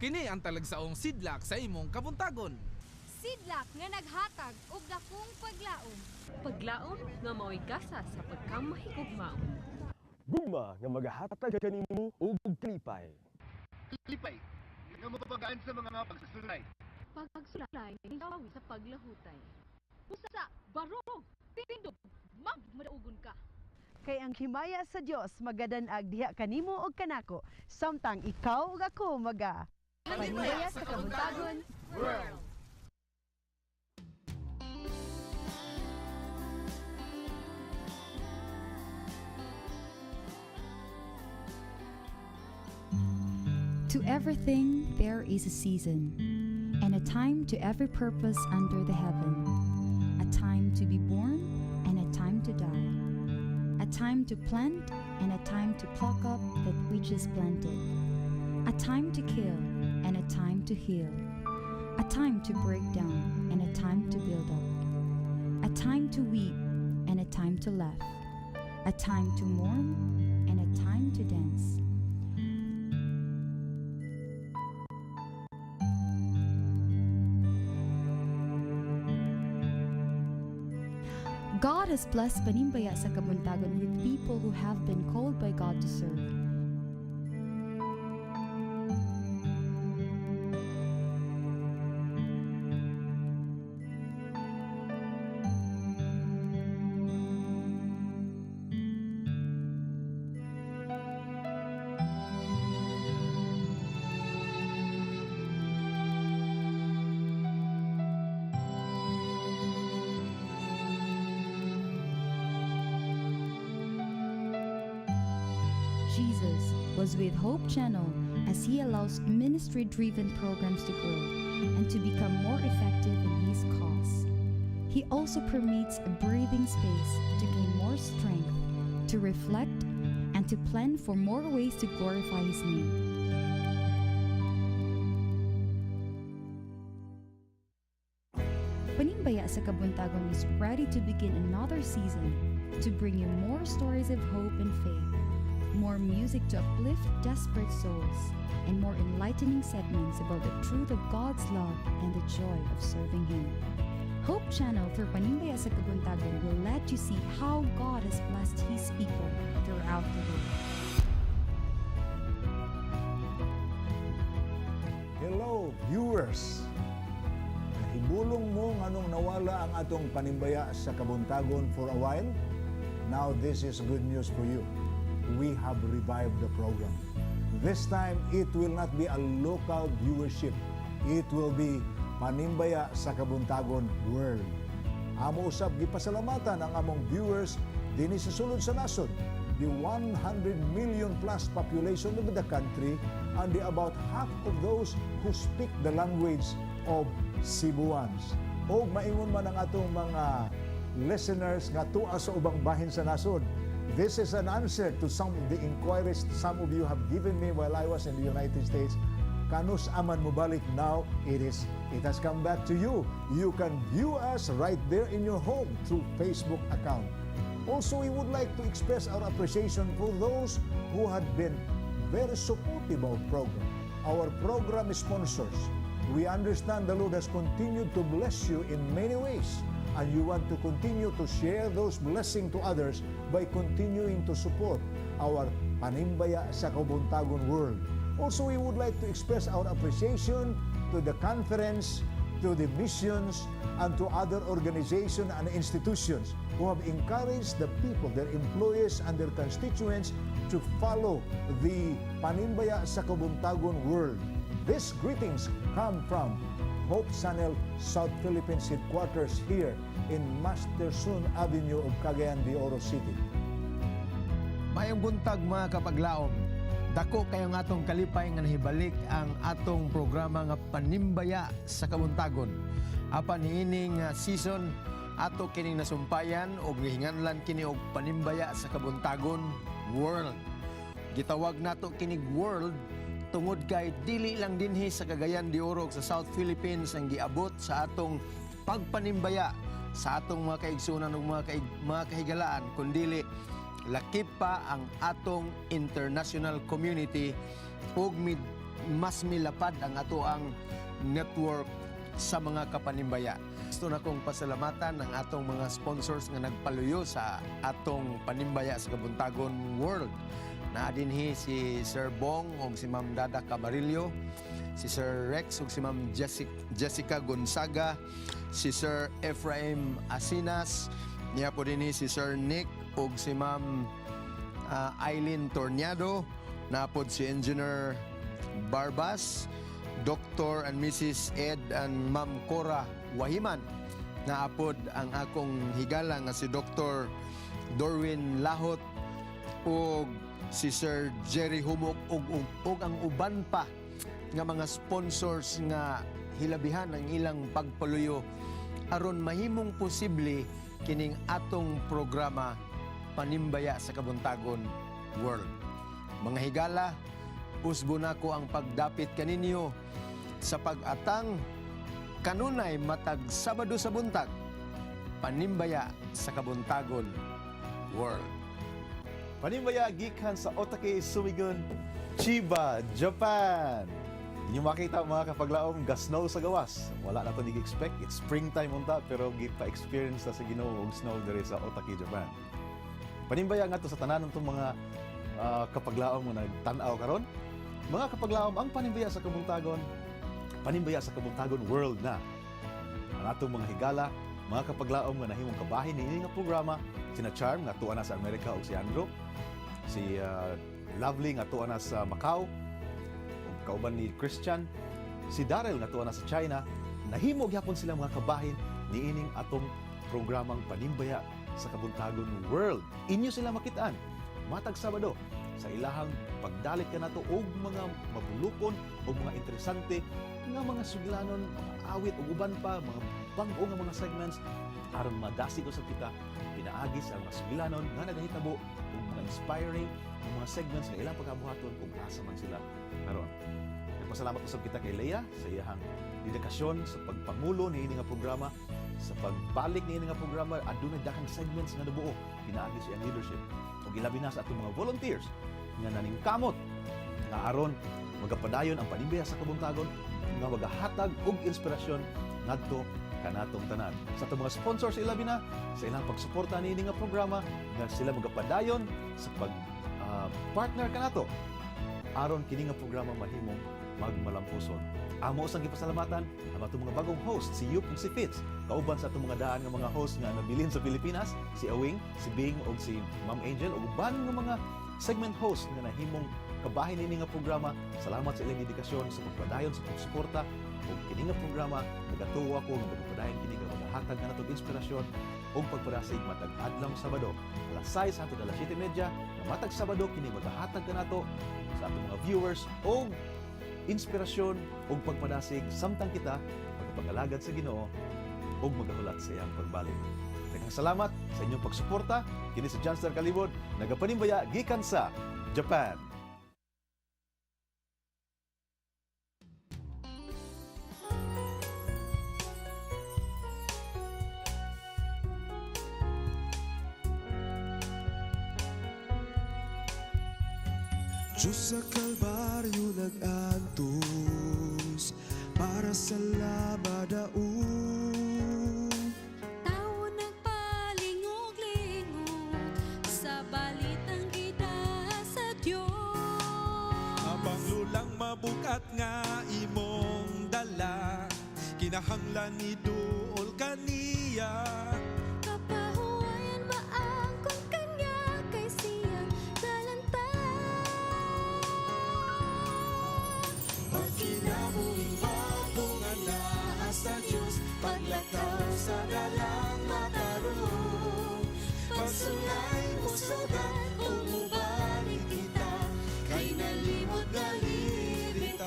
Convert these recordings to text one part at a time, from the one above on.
Kini ang talagsaong sidlak sa imong kabuntagon. Sidlak nga naghatag og dakong paglaom. Paglaom nga mao'y gasa sa pagkamahigugmaon. Gugma nga magahatag kanimo og kalipay. Kalipay nga mapapagaan sa mga pagsusulay. Pagsulay yawi sa paglahutay. Usa barog tindog magmadaugon ka. Kay ang himaya sa Dios magadanag diha kanimo og kanako, samtang ikaw ug ako maga Panimbaya sa Kabuntagon World. To everything there is a season, and a time to every purpose under the heaven. A time to be born, and a time to die. A time to plant, and a time to pluck up that which is planted. A time to kill, and a time to heal. A time to break down, and a time to build up. A time to weep, and a time to laugh. A time to mourn, and a time to dance. God has blessed Panimbaya sa Kabuntagon with people who have been called by God to serve. Jesus was with Hope Channel as he allows ministry-driven programs to grow and to become more effective in his cause. He also permits a breathing space to gain more strength, to reflect, and to plan for more ways to glorify his name. Panimbaya sa Kabuntagon is ready to begin another season to bring you more stories of hope and faith, more music to uplift desperate souls, and more enlightening segments about the truth of God's love and the joy of serving Him. Hope Channel through Panimbaya sa Kabuntagon will let you see how God has blessed His people throughout the world. Hello, viewers! Nahibulong mo nganong nawala ang atong Panimbaya sa Kabuntagon for a while? Now this is good news for you. We have revived the program. This time, it will not be a local viewership. It will be Panimbaya sa Kabuntagon World. Amo usab gipasalamatan ang among viewers dinhi sa sulod sa nasod, the 100 million plus population of the country and the about half of those who speak the language of Cebuans. O maingon man ang atong mga listeners nga tuwa sa ubang bahin sa nasod. This is an answer to some of the inquiries some of you have given me while I was in the United States. Kanus aman mo balik now? It has come back to you. You can view us right there in your home through Facebook account. Also, we would like to express our appreciation for those who had been very supportive of program. Our program sponsors. We understand the Lord has continued to bless you in many ways. And you want to continue to share those blessings to others by continuing to support our Panimbaya sa Kabuntagon World. Also, we would like to express our appreciation to the conference, to the missions, and to other organizations and institutions who have encouraged the people, their employees, and their constituents to follow the Panimbaya sa Kabuntagon World. These greetings come from Hope Channel South Philippines headquarters here in Masterson Avenue of Cagayan de Oro City. Mayong buntag mga kapaglaom. Dako kayo nga atong kalipay nga nahibalik ang atong programa nga Panimbaya sa Kabuntagon. Apan niining season ato kining nasumpayan og gihinganlan kini og Panimbaya sa Kabuntagon World. Gitawag nato kinig World tungod kay dili lang dinhi sa Cagayan de Oro sa South Philippines ang giabot sa atong pagpanimbaya sa atong mga kaigsunan ug mga kahigalaan, kundili lakip pa ang atong international community ug mas milapad ang ato ang network sa mga kapanimbaya. Gusto na kong pasalamatan ang atong mga sponsors nga nagpaluyo sa atong Panimbaya sa Kabuntagon World. Naadinhi si Sir Bong o si Ma'am Dada Camarillo, si Sir Rex o si Ma'am Jessica Gonzaga, si Sir Ephraim Asinas, niya po dinhi si Sir Nick o si Ma'am Eileen Torniado, napod si Engineer Barbas, Dr. and Mrs. Ed and Ma'am Cora Wahiman, naapod ang akong higala nga si Dr. Dorwin Lahot o si Sir Jerry Humok ug ang uban pa nga mga sponsors nga hilabihan ang ilang pagpaluyo aron mahimong posible kining atong programa Panimbaya sa Kabuntagon World. Mga higala, usbo na ko ang pagdapit kaninyo sa pag-atang kanunay matag Sabado sa buntag, Panimbaya sa Kabuntagon World. Panimbaya gikan sa Otake Sumigon, Chiba, Japan. Inyo makita mga kapaglaom, ga-snow sa gawas. Wala na to nag-expect. It's springtime unta pero gipa-experience na sa Ginoo og snow diri sa Otake, Japan. Panimbaya nga to sa tanan ng mga kapaglaom nga nagtan-aw karon. Mga kapaglaom, ang Panimbaya sa Kabuntagon, Panimbaya sa Kabuntagon World na. Ang atong mga higala, mga kapaglaom nga nahimong kabahin ni nga programa, sina Charm nga tuwa na sa Amerika o si Andrew, si Lovely nga tuwa na sa Macau, o kauban ni Christian, si Daryl nga tuwa na sa China, nahimo gyapon sila mga kabahin niining atong programang Panimbaya sa Kabuntagon World. Inyo sila makitaan matag Sabado sa ilahang pagdalit ka nato og mga mabulukon o mga interesante nga mga suglanon, mga awit o uban pa, mga bang-o nga mga segments aron madasig usab kita pinaagi sa mga suglanon nga nagahitabo og mga inspiring mga segments nga ilang pagkabuhaton kung asa man sila karon. Nagpasalamat usab kita kay Leia sa iyang dedikasyon sa pagpangulo niini nga programa, sa pagbalik niini nga programa adunay dakang segments nga nabuo pinaagi sa iyang leadership. Ug ilabi na sa atong mga volunteers nga naningkamot nga aron magapadayon ang Panimbaya sa Kabuntagon nga magahatag og inspirasyon ngadto kanatong tanan. Sa atong mga sponsors ilabi na sa ilang pagsuporta niini nga programa nga sila magapadayon sa pag partner kanato aron kini nga programa mahimong magmalampuson. Amo sang gipasalamatan ang atong mga bagong host, si Yup ug si Fitz. Kauban sa atong mga daan nga mga host nga nabilin sa Pilipinas, si Awing, si Bing ug si Ma'am Angel ug uban nga mga segment host nga nahimong kabahin ini nga programa. Salamat sa ilang dedikasyon sa pagpadayon sa pagsuporta ug kini nga programa. Nagatuwa ko nga magpadayon kini nga magahatag nga natong inspirasyon ug pagpadasig matag adlawng Sabado alas 6 hangtod alas 7:30 nga matag Sabado kini magahatag kanato sa atong mga viewers ug inspirasyon ug pagpadasig samtang kita magpagalagad sa Ginoo ug magahulat sa iyang pagbalik. Daghang salamat sa inyong pagsuporta. Kini si John Star Kalibod, nagapanimbaya gikan sa Japan. Diyos sa Kalbaryo nag-antos para sa labadaon. Tao nagpalingog-lingog sa balitang ida sa Diyos. Abang lulang mabukat nga imong dala, kinahanglan ni duol kaniya. Kapahuayan maangkon kanya kay siyang talanta. Pagkinabuhing mabunga na sa Diyos, paglakaw sa dalang matarong. Pagsulay mo sugat o mubalik kita, kay nalimot na liritan.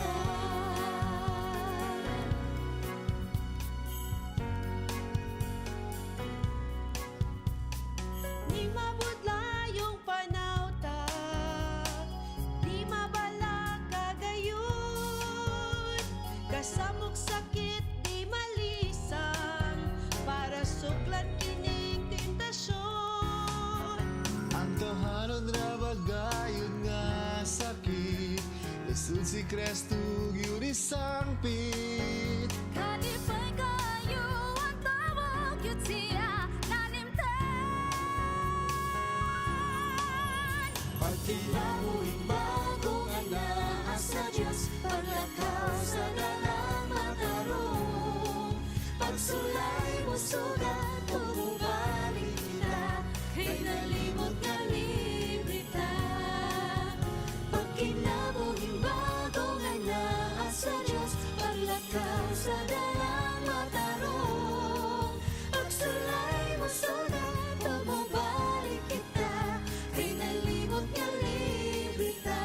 si Kristo yun isangpit. Kalipay kayo ang tawag yun siya nanimtan. Pagkinabuhin bagong anak sa Diyos, paglakaw sa dalang matarong. Pagsulay mo sugat, bumabalik kita, kay nalimot nga librita. Pagkinabuhin bagong anak sa Diyos, paglakaw sa dalang matarong. Pagsulay mo sugat, bumabalik kita, kay nalimot nga librita.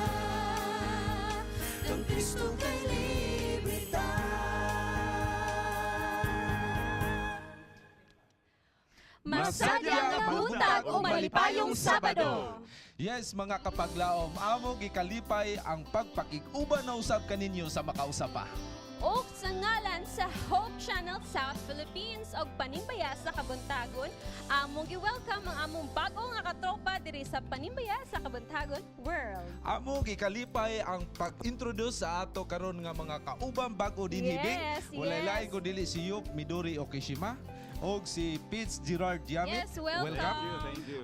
Ang Kristo kay librita. Masadyang buntag o malipayong Sabado. Yes, mga kapaglaom, amo gikalipay ang pagpakig-uban na usab kaninyo sa makausapa. O sa ngalan sa Hope Channel South Philippines og Panimbaya sa Kabuntagon, among gi-welcome ang among bago nga katropa diri sa Panimbaya sa Kabuntagon World. Amo gikalipay ang pag-introduce sa ato karon nga mga kaubang bago din hibig. Walay lain ko dili si Yup Midori Okishima og si Pitts Gerard Yamit. Yes, welcome.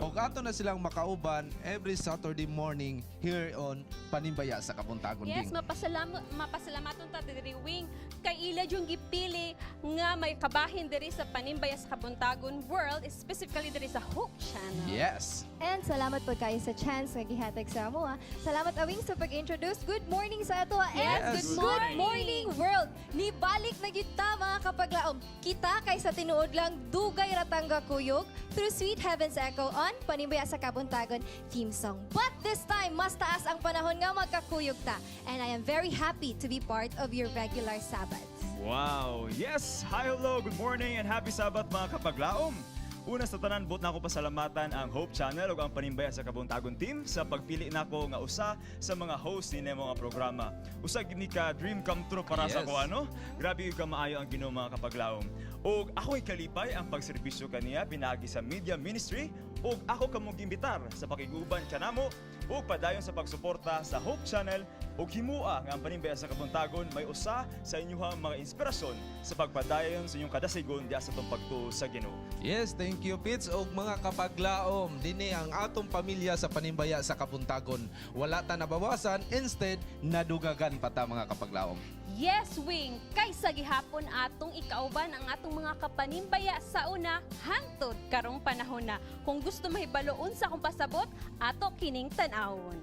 Og ato na silang makauban every Saturday morning here on Panimbaya sa Kabuntagon. Yes, mapasalamaton ta diri wing kay ila yung gipili nga may kabahin diri sa Panimbaya sa Kabuntagon World, specifically diri sa Hope Channel. Yes. And salamat po kayo sa chance nga gihatag sa amo. Salamat awing sa pag-introduce. Good morning sa ato. And Yes, good morning world. Nibalik na gyud ta mga kapaglaom. Kita kay sa tinuod lang dugay ratangga kuyog through Sweet Heaven's Echo on Panimbaya sa Kabuntagon theme song. But this time mas taas ang panahon nga magkakuyog ta. And I am very happy to be part of your regular Sabbath. Wow! Yes! Hi, hello, good morning, and happy Sabbath mga kapaglaom! Una sa tanan, but na ako pasalamatan ang Hope Channel ug ang Panimbaya sa Kabuntagon team sa pagpili nako nga usa sa mga host ni mga programa. Usa gini ka dream come true para sa ko ano. Grabe ka maayo ang Ginoo mga kapaglaom. Og ako'y kalipay ang pagserbisyo kaniya pinagi sa media ministry og ako kamong gimbitar sa pakiguban kanamo ug padayon sa pagsuporta sa Hope Channel ug himua nga ang Panimbaya sa Kabuntagon may usa sa inyong mga inspirasyon sa pagpadayon sa inyong kadasigon diha sa atong pagtuo sa Ginoo. Yes, thank you Pitts og mga kapaglaom. Dini ang atong pamilya sa Panimbaya sa Kabuntagon. Wala ta nabawasan, instead nadugagan pa ta mga kapaglaom. Yes, Wing! Kaysa gihapon atong ikauban ang atong mga kapanimbaya sa una, hangtod karong panahon na. Kung gusto mahibalo unsa kung pasabot, ato kining tan-awon.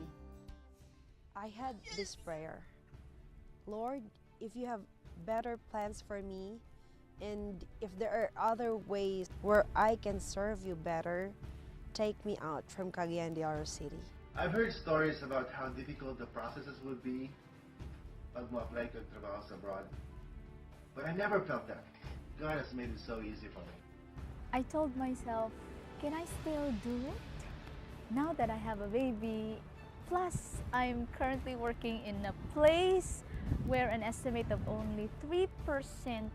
I had this prayer. Lord, if you have better plans for me, and if there are other ways where I can serve you better, take me out from Cagayan de Oro City. I've heard stories about how difficult the processes would be pag mo-apply ka trabaho sa abroad. But I never felt that. God has made it so easy for me. I told myself, can I still do it? Now that I have a baby, plus I'm currently working in a place where an estimate of only 3%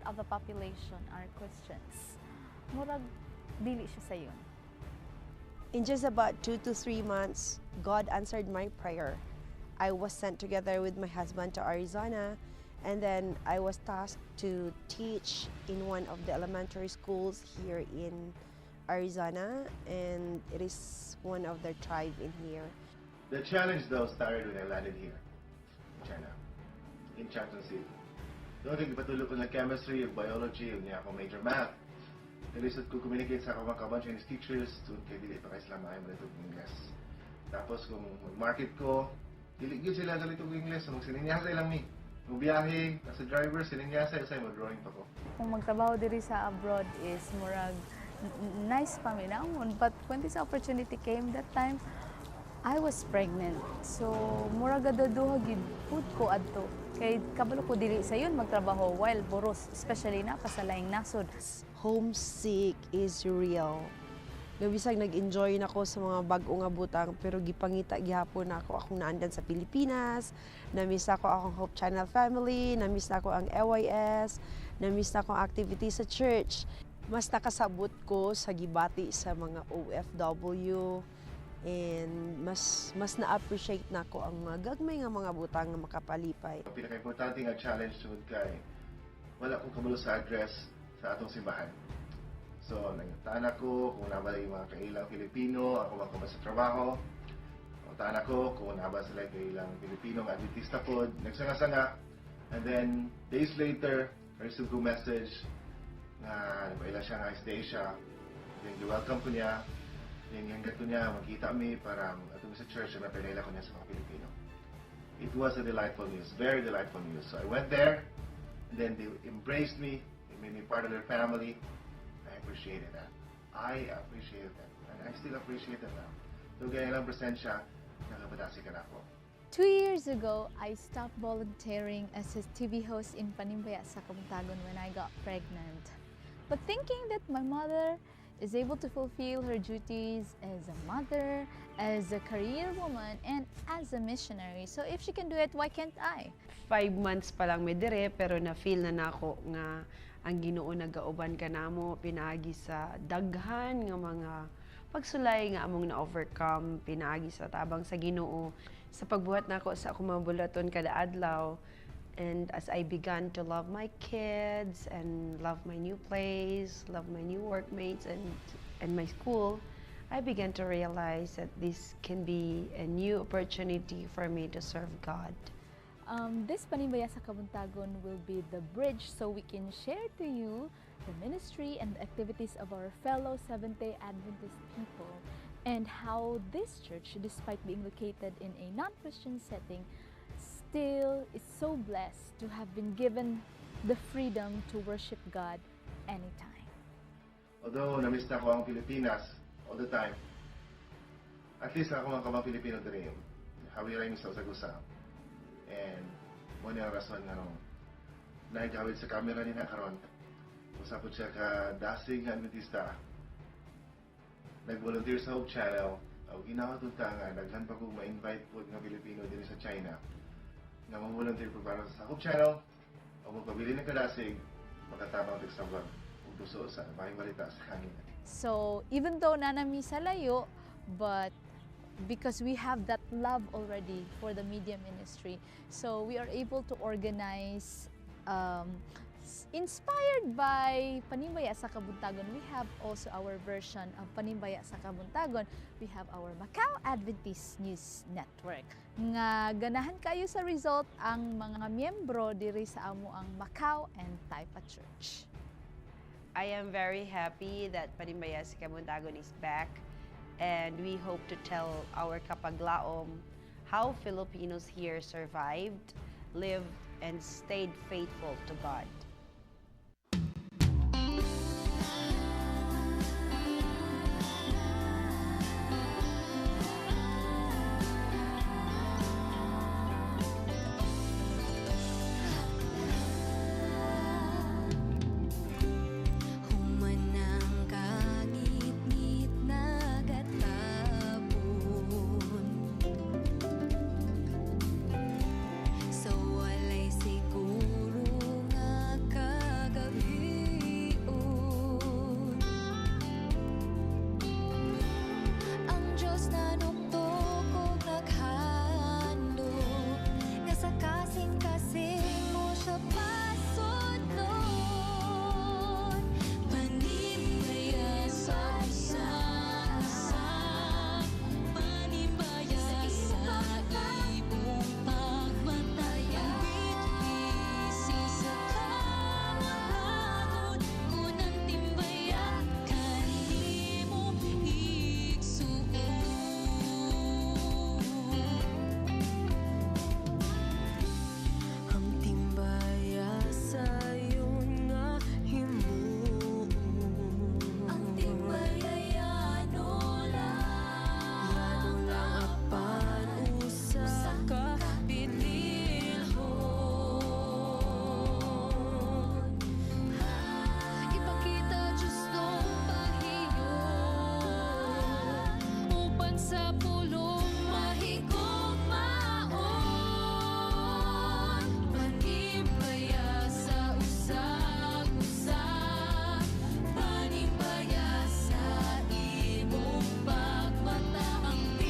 of the population are Christians. Murag, dili siya sayon. In just about 2 to 3 months, God answered my prayer. I was sent together with my husband to Arizona, and then I was tasked to teach in one of the elementary schools here in Arizona, and it is one of their tribe in here. The challenge though started when I landed here, in China, in Canton City. Doon nagpatuloy ko ng chemistry, yung biology, yung niya ako major math. Nalisod ko communicate sa mga kabang Chinese teachers, doon kay dili pa kay Islamay mo itong English. Tapos kung mag-market ko, dili gyud sila sa litong English, so magsiningyasa lang mi. Kung biyahe, as a driver, siningyasa, usay mo drawing pa ko. Kung magtrabaho diri sa abroad is murag nice pa minamon, but when this opportunity came that time, I was pregnant. So murag gadaduha gid pud ko adto. Kay kabalo ko dili sayon magtrabaho while boros, especially na kasalaing nasod. Homesick is real. Gabisag nag-enjoy na ko sa mga bag-o nga butang, pero gipangita gihapon na ako akong naandan sa Pilipinas, na-miss ako akong Hope Channel family, na-miss na ako ang LYS, na-miss na akong activity sa church. Mas nakasabot ko sa gibati sa mga OFW, and mas na-appreciate nako ang mga gagmay nga mga butang nga makapalipay. Ang pinaka-importante nga challenge tungod kay wala akong kamulo sa address sa atong simbahan. So, nangitaan ako kung nabala yung mga kailang Pilipino, ako ba sa trabaho. Nangitaan ako kung nabala sila kailang Pilipino, nga Adventista po, nagsanga-sanga. And then, days later, receive ko message na nabaila siya nga isday siya. Then, welcome ko niya. Then, hanggat ko niya, magkita kami para atong sa church na napaila ko niya sa mga Pilipino. It was a delightful news, very delightful news. So, I went there, and then they embraced me, they made me part of their family. I appreciated that. I appreciated that. And I still appreciate it now. So, ganyan lang presensya, nakabadasi ka na ako. 2 years ago, I stopped volunteering as a TV host in Panimbaya sa Kabuntagon when I got pregnant. But thinking that my mother is able to fulfill her duties as a mother, as a career woman, and as a missionary. So if she can do it, why can't I? 5 months pa lang may dire, pero na-feel na nako nga ang Ginoo nagauban ka namo, pinaagi sa daghan nga mga pagsulay nga among na-overcome, pinaagi sa tabang sa Ginoo. Sa pagbuhat nako sa akong mga bulaton kada adlaw, and as I began to love my kids and love my new place, love my new workmates and my school, I began to realize that this can be a new opportunity for me to serve God. This Panimbaya sa Kabuntagon will be the bridge so we can share to you the ministry and the activities of our fellow Seventh-day Adventist people and how this church, despite being located in a non-Christian setting, still is so blessed to have been given the freedom to worship God anytime. Although na-miss na ako ang Pilipinas all the time, at least ako ang kamang Pilipino din. Hawi rin sa usagusa. And muna ang rason nga nung naigawid sa camera ni na karon. Usapot siya ka dasig nga Adventista. Nag-volunteer sa Hope Channel. Ang ginawa tunta nga, daghan pa kong ma-invite po ng Pilipino din sa China. Nga mag-volunteer po para sa Hope Channel o magpabili ng kadasig, makatabang tagsabag o puso sa mahing balita sa hangin. So even though nanami sa layo, but because we have that love already for the media ministry, so we are able to organize, inspired by Panimbaya sa Kabuntagon. We have also our version of Panimbaya sa Kabuntagon. We have our Macau Adventist News Network. Nga ganahan kayo sa result ang mga miyembro diri sa amo ang Macau and Taipa Church. I am very happy that Panimbaya sa Kabuntagon is back, and we hope to tell our kapaglaom how Filipinos here survived, lived, and stayed faithful to God. Ang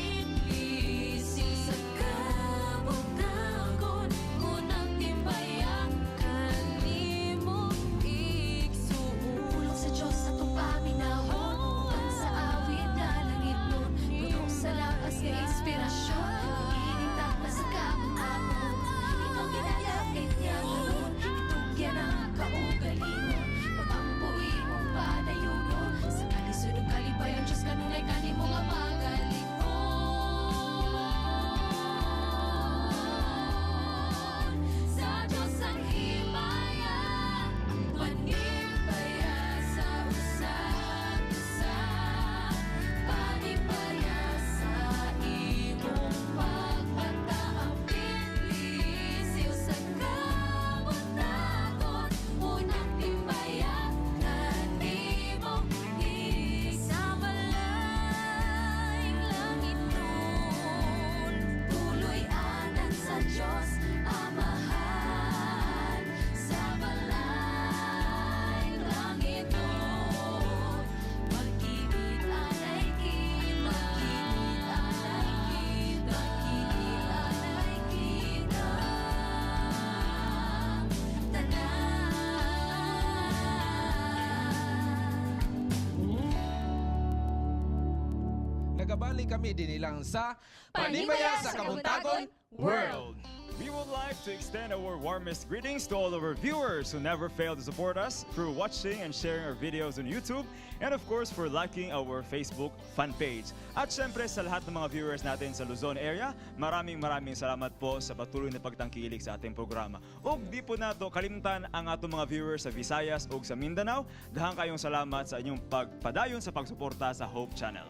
nagabalik kami dinilang sa Panimbaya sa Kabuntagon World. We would like to extend our warmest greetings to all of our viewers who never fail to support us through watching and sharing our videos on YouTube, and of course for liking our Facebook fan page. At syempre sa lahat ng mga viewers natin sa Luzon area, maraming salamat po sa patuloy na pagtangkilik sa ating programa. Ug di po nato kalimtan ang atong mga viewers sa Visayas ug sa Mindanao. Dahang kayong salamat sa inyong pagpadayon sa pagsuporta sa Hope Channel.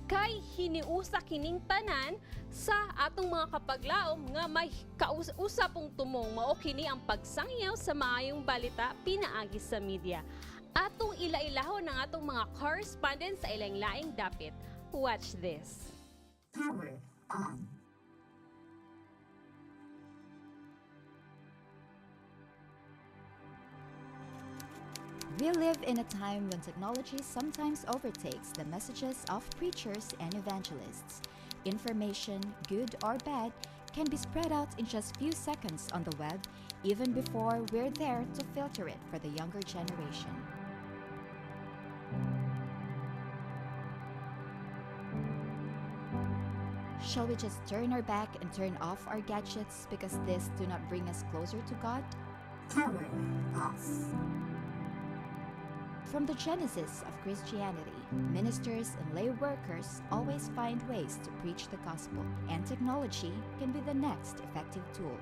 Kay hiniusa kining tanan sa atong mga kapaglaom nga may kausapong tumong mao kini ang pagsangyaw sa maayong balita pinaagi sa media. Atong ilailahon ng atong mga correspondents sa ilang-laing dapit. Watch this. Power on. We live in a time when technology sometimes overtakes the messages of preachers and evangelists. Information, good or bad, can be spread out in just few seconds on the web, even before we're there to filter it for the younger generation. Shall we just turn our back and turn off our gadgets because these do not bring us closer to God? Power off. From the genesis of Christianity, ministers and lay workers always find ways to preach the gospel, and technology can be the next effective tool.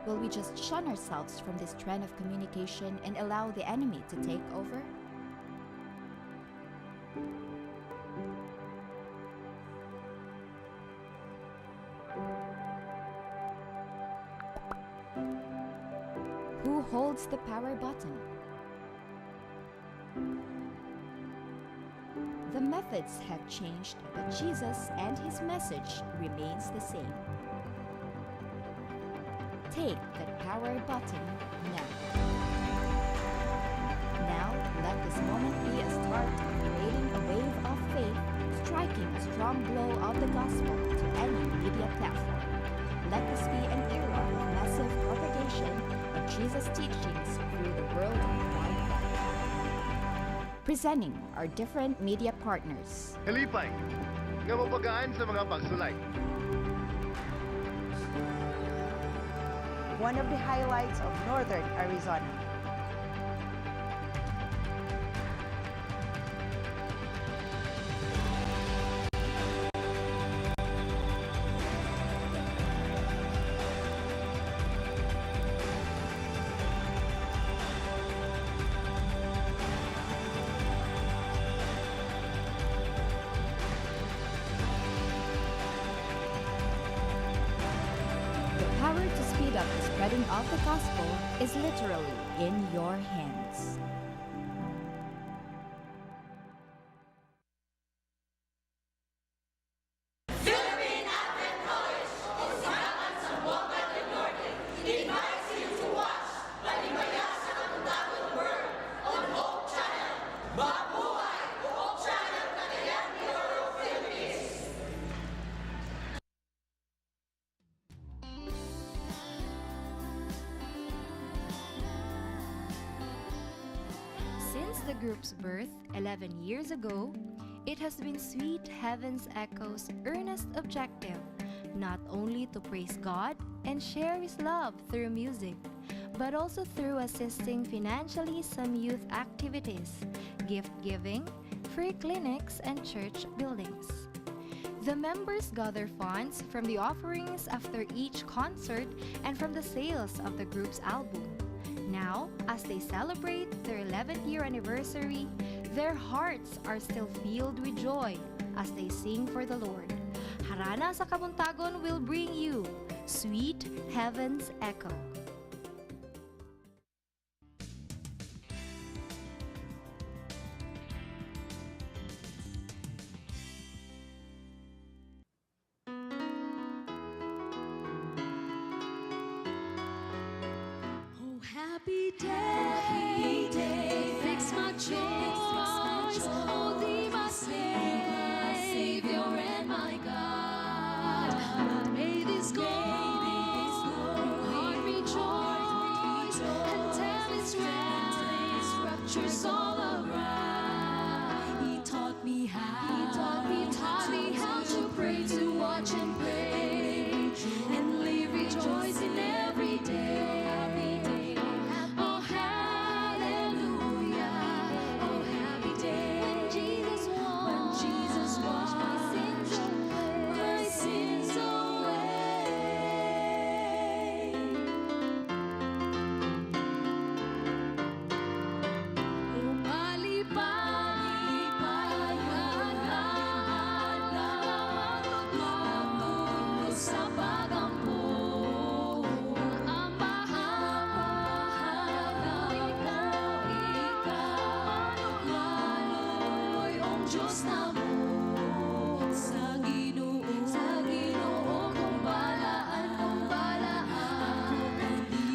Will we just shun ourselves from this trend of communication and allow the enemy to take over? Who holds the power button? The methods have changed, but Jesus and his message remains the same. Take that power button now. Now, let this moment be a start of creating a wave of faith, striking a strong blow of the gospel to any media platform. Let this be an era of massive propagation of Jesus' teachings through the world wide web. Presenting our different media partners. Kalipay, nga mapagaan sa mga pagsulay. One of the highlights of Northern Arizona. The power to speed up the spreading of the gospel is literally in your hands. Philippine Advent College o Simbahan sa Buangan del Norte invites you to watch Panimbaya sa Kabuntagon World on Hope Channel. Mabuhay! Hope Channel Cagayan de Oro, Philippines! Since the group's birth 11 years ago, it has been Sweet Heaven's Echo's earnest objective not only to praise God and share His love through music, but also through assisting financially some youth activities, gift giving, free clinics, and church buildings. The members gather funds from the offerings after each concert and from the sales of the group's album. Now, as they celebrate their 11th year anniversary, their hearts are still filled with joy as they sing for the Lord. Harana sa Kabuntagon will bring you Sweet Heaven's Echo. Happy day, fix my choice, oh, thee my Savior and my God. May this go, heart rejoice, and tell its adventures all around. He taught me how to pray, to watch and pray, and live rejoicing every day. Oh, hallelujah, oh, happy day. When Jesus washed my sins away. Oh, palipayan sa pagampo. Ang mahal Maloy Diyos namo. Sa Ginoo kung balaan,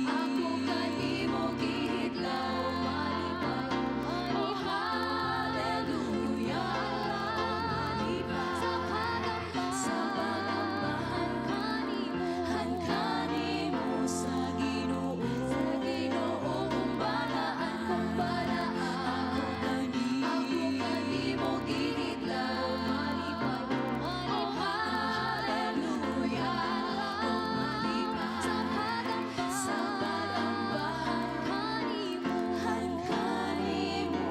ako kanimo gihidlaw. Oh, hallelujah, sa pagambahan kanimo. Sa Ginoo kung balaan, ako kanimo gihidlaw. Oh, hallelujah, sa pagambahan kanimo.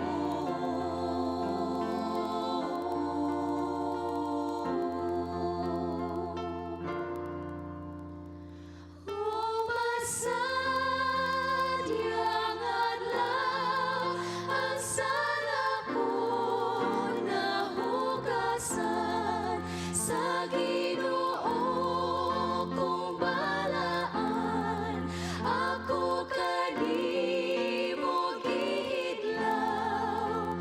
Oh, masadyang adlaw ang sala ko nahugasan. Sa Ginoo kung balaan, ako kanimo gihidlaw.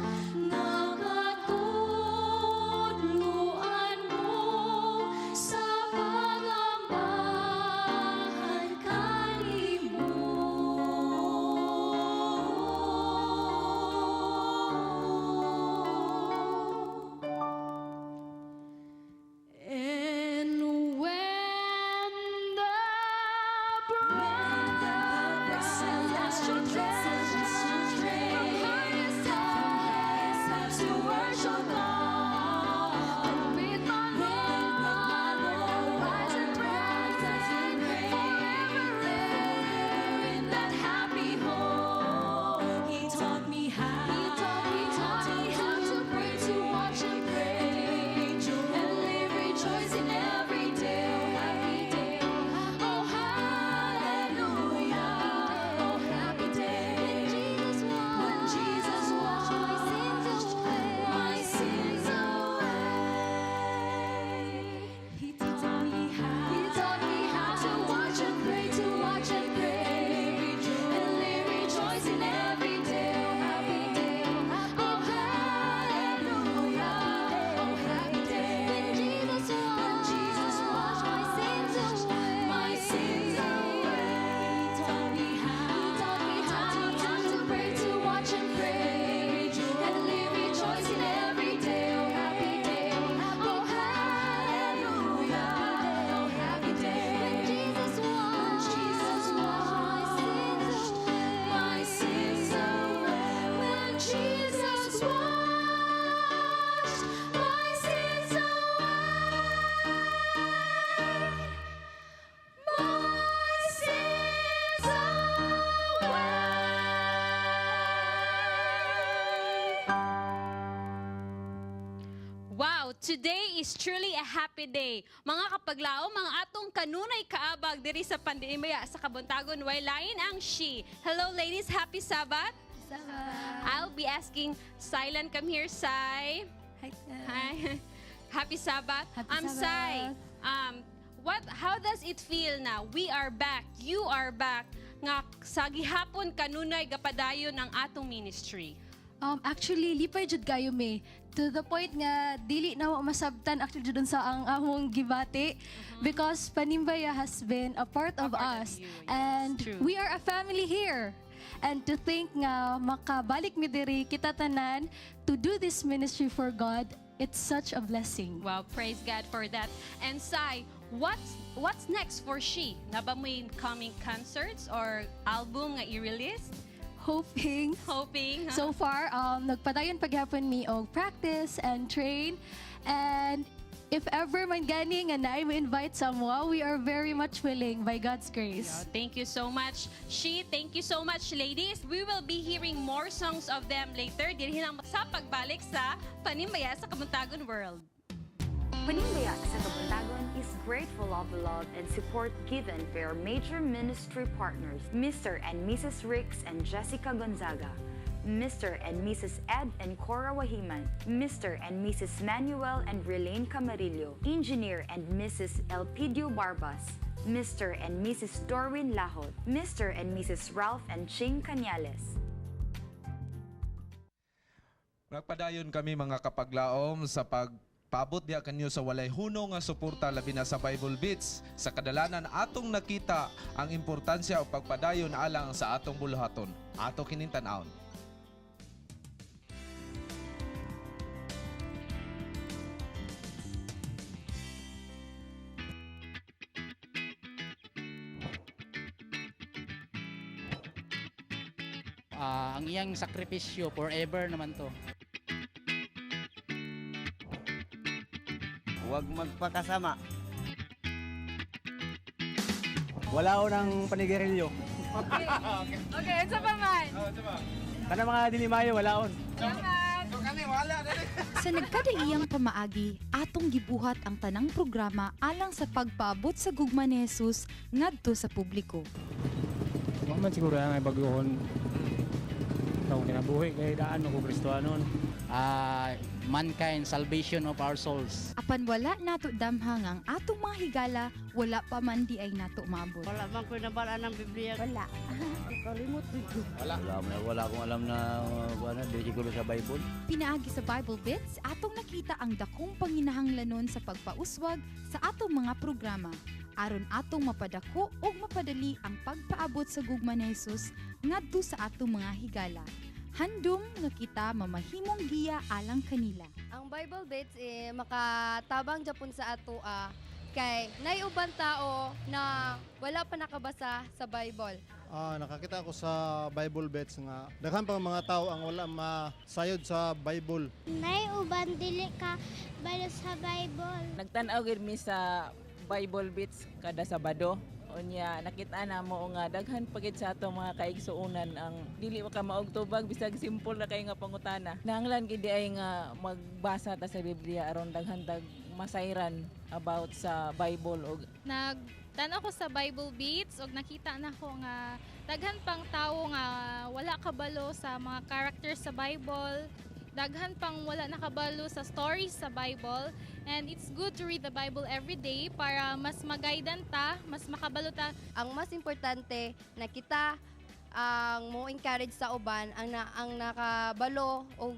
Nakatudloan mo sa pagambahan kanimo. And when the brothers should to worship God, with my Lord, rise and reign forever in that happy home. He taught me how to pray, to watch and pray, and live rejoicing every day. Oh, hallelujah, oh, happy day. When Jesus washed my sins away. He taught me how to watch and pray, and live rejoicing every day. Oh, hallelujah, oh, happy day. When Jesus washed my sins away. He taught me how to pray, to watch and pray, and live rejoicing every day. Oh, hallelujah, oh, happy day. When Jesus washed my sins away. When Jesus washed my sins Wow, today is truly a happy day. Mga kapaglaom, mga atong kanunay kaabag diri sa Panimbaya sa Kabuntagon, way lain ang she. Hello ladies, happy Sabbath. I'll be asking Silan, come here, Sai. Hi. Happy Sabbath. Sai. How does it feel now? We are back. You are back. Nga sa gihapon kanunay gapadayon ang atong ministry. Actually, lipay jud kayo me. To the point nga dili na mo masabtan actually jud sa ang among gibati because Panimbaya has been a part of us and we are a family here. And to think nga makabalik mi diri kita tanan to do this ministry for God, it's such a blessing. Wow, praise God for that. And Sai, what's next for she? Naba mo coming concerts or album nga i-release? hoping. Hoping, So far, nagpadayon paghapon mi og practice and train. And if ever man gani nga na invite someone, we are very much willing by God's grace. Thank you so much, Thank you so much, ladies. We will be hearing more songs of them later. Dirhin ang sa pagbalik sa Panimbaya sa Kabuntagon World. Panimbaya sa Kabuntagon is grateful of the love and support given by our major ministry partners, Mr. and Mrs. Ricks and Jessica Gonzaga, Mr. and Mrs. Ed and Cora Wahiman, Mr. and Mrs. Manuel and Relaine Camarillo, Engineer and Mrs. Elpidio Barbas, Mr. and Mrs. Dorwin Lahot, Mr. and Mrs. Ralph and Ching Cañales. Nagpadayon kami mga kapaglaom sa pagpaabot diha kanyo sa walay hunong nga suporta labi na sa Bible Beats. Sa kadalanan atong nakita ang importansya o pagpadayon alang sa atong buluhaton. Ato kining tan-awon. Ang iyang sakripisyo forever naman to. Huwag magpakasama. Wala ko ng panigarilyo. Okay, unsa pa man? Kana mga dilimayo, wala on. Sa nagkadaiyang pamaagi, atong gibuhat ang tanang programa alang sa pagpaabot sa gugma ni Jesus ngadto sa publiko. Man siguro ang baguhon. Taong kinabuhi kay daan ko Kristohanon. Mankind, salvation of our souls. Apan wala nato damhang ang atong mga higala, wala pa man di ay nato maabot. Wala man ko nabala ng Biblia. Wala. Kalimot ko. Wala akong alam na di siguro sa Bible. Pinaagi sa Bible Bits, atong nakita ang dakong panginahanglanon sa pagpauswag sa atong mga programa. Aron atong mapadako o mapadali ang pagpaabot sa gugma ni Jesus ngadto sa atong mga higala. Handom nga kita mamahimong giya alang kanila. Ang Bible Bits makatabang japon sa ato kay naiuban tao na wala pa nakabasa sa Bible. Nakakita ako sa Bible Bets nga daghan pa mga tao ang wala masayod sa Bible. Naiuban dili ka balo sa Bible. Nagtan-aw gid mi sa Bible Bits kada Sabado. Unya nakita na mo nga daghan pagid sa ato mga kaigsuonan ang dili ka maog tubag bisag simple na kay nga pangutana. Nanglan gid ay nga magbasa ta sa Biblia aron daghan masayran about sa Bible og nagtan-aw ko sa Bible Beats og nakita na ko nga daghan pang tawo nga wala kabalo sa mga characters sa Bible. Daghan pang wala nakabalo sa stories sa Bible, and it's good to read the Bible every day para mas magaidan ta, mas makabalo ta. Ang mas importante na kita ang mo encourage sa uban ang nakabalo o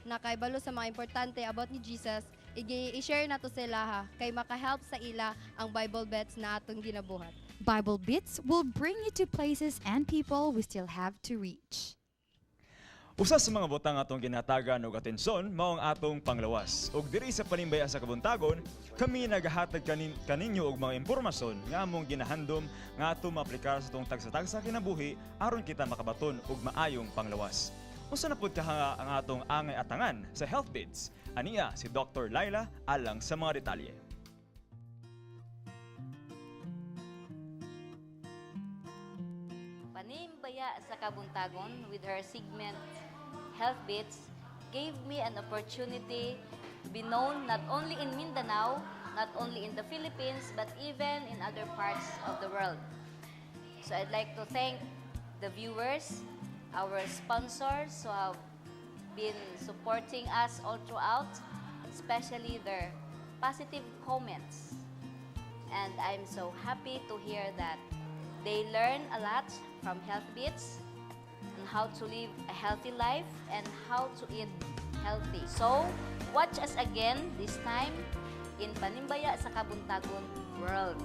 nakaibalo sa mga importante about ni Jesus, i-share na to sila kay maka-help sa ila ang Bible Bets na atong ginabuhat. Bible Bits will bring you to places and people we still have to reach. Usa sa mga butang atong ginatagan og atensyon mao ang atong panglawas. Ug diri sa Panimbaya sa Kabuntagon, kami nagahatag kaninyo og mga impormasyon nga among ginahandom nga atong maaplikar sa tong tagsa-tagsa kinabuhi aron kita makabaton og maayong panglawas. Unsa na pud ang atong angay atangan sa Health Bits? Aniya si Dr. Laila alang sa mga detalye. Panimbaya sa Kabuntagon with her segment Health Bits gave me an opportunity to be known not only in Mindanao, not only in the Philippines, but even in other parts of the world. So I'd like to thank the viewers, our sponsors who have been supporting us all throughout, especially their positive comments. And I'm so happy to hear that they learn a lot from Health Bits on how to live a healthy life and how to eat healthy. So, watch us again this time in Panimbaya sa Kabuntagon World.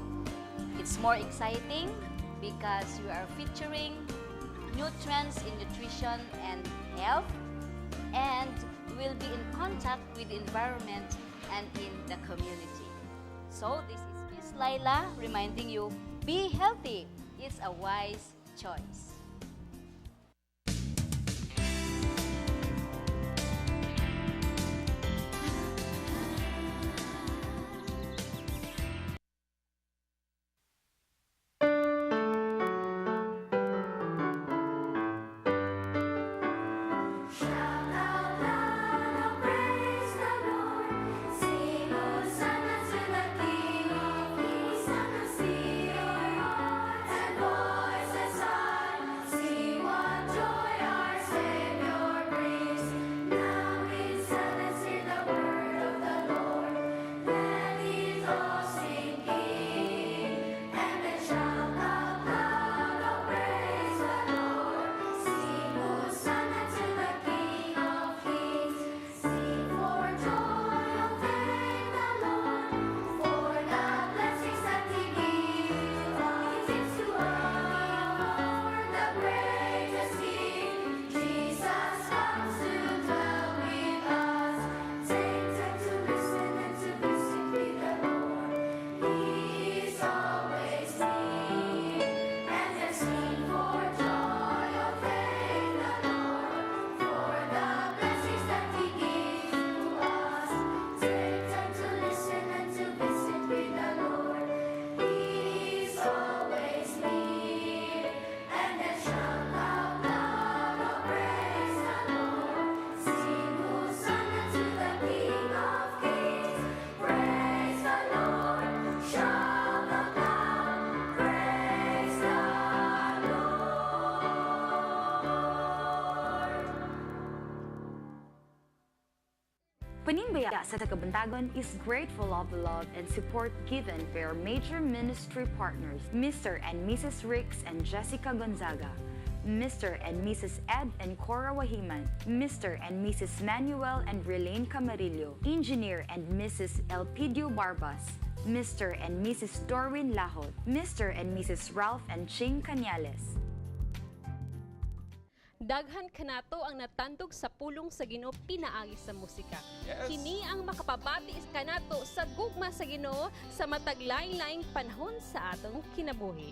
It's more exciting because we are featuring new trends in nutrition and health, and we'll be in contact with the environment and in the community. So, this is Miss Laila reminding you, be healthy. It's a wise choice. Panimbaya sa Kabuntagon is grateful of the love and support given by our major ministry partners, Mr. and Mrs. Ricks and Jessica Gonzaga, Mr. and Mrs. Ed and Cora Wahiman, Mr. and Mrs. Manuel and Relaine Camarillo, Engineer and Mrs. Elpidio Barbas, Mr. and Mrs. Dorwin Lahot, Mr. and Mrs. Ralph and Ching Cañales. Daghan kanato ang natandog sa pulong sa Ginoo pinaagi sa musika. Yes. Kini ang makapabati kanato sa gugma sa Ginoo sa matag lain-laing panahon sa atong kinabuhi.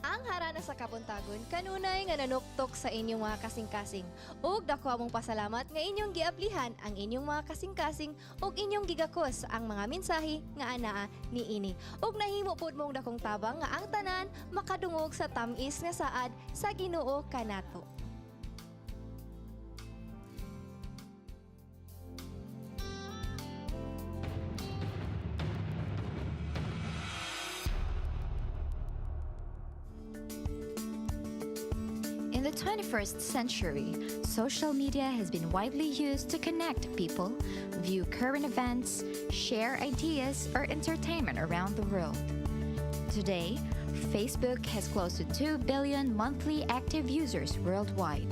Ang harana sa Kabuntagon kanunay nga nanuktok sa inyong mga kasing-kasing. Ug dako among pasalamat nga inyong giablihan ang inyong mga kasing-kasing ug inyong gigakos ang mga mensahe nga anaa niini. Ug nahimo pud mong dakong tabang nga ang tanan makadungog sa tamis nga saad sa Ginoo kanato. In the 21st century, social media has been widely used to connect people, view current events, share ideas, or entertainment around the world. Today, Facebook has close to 2 billion monthly active users worldwide.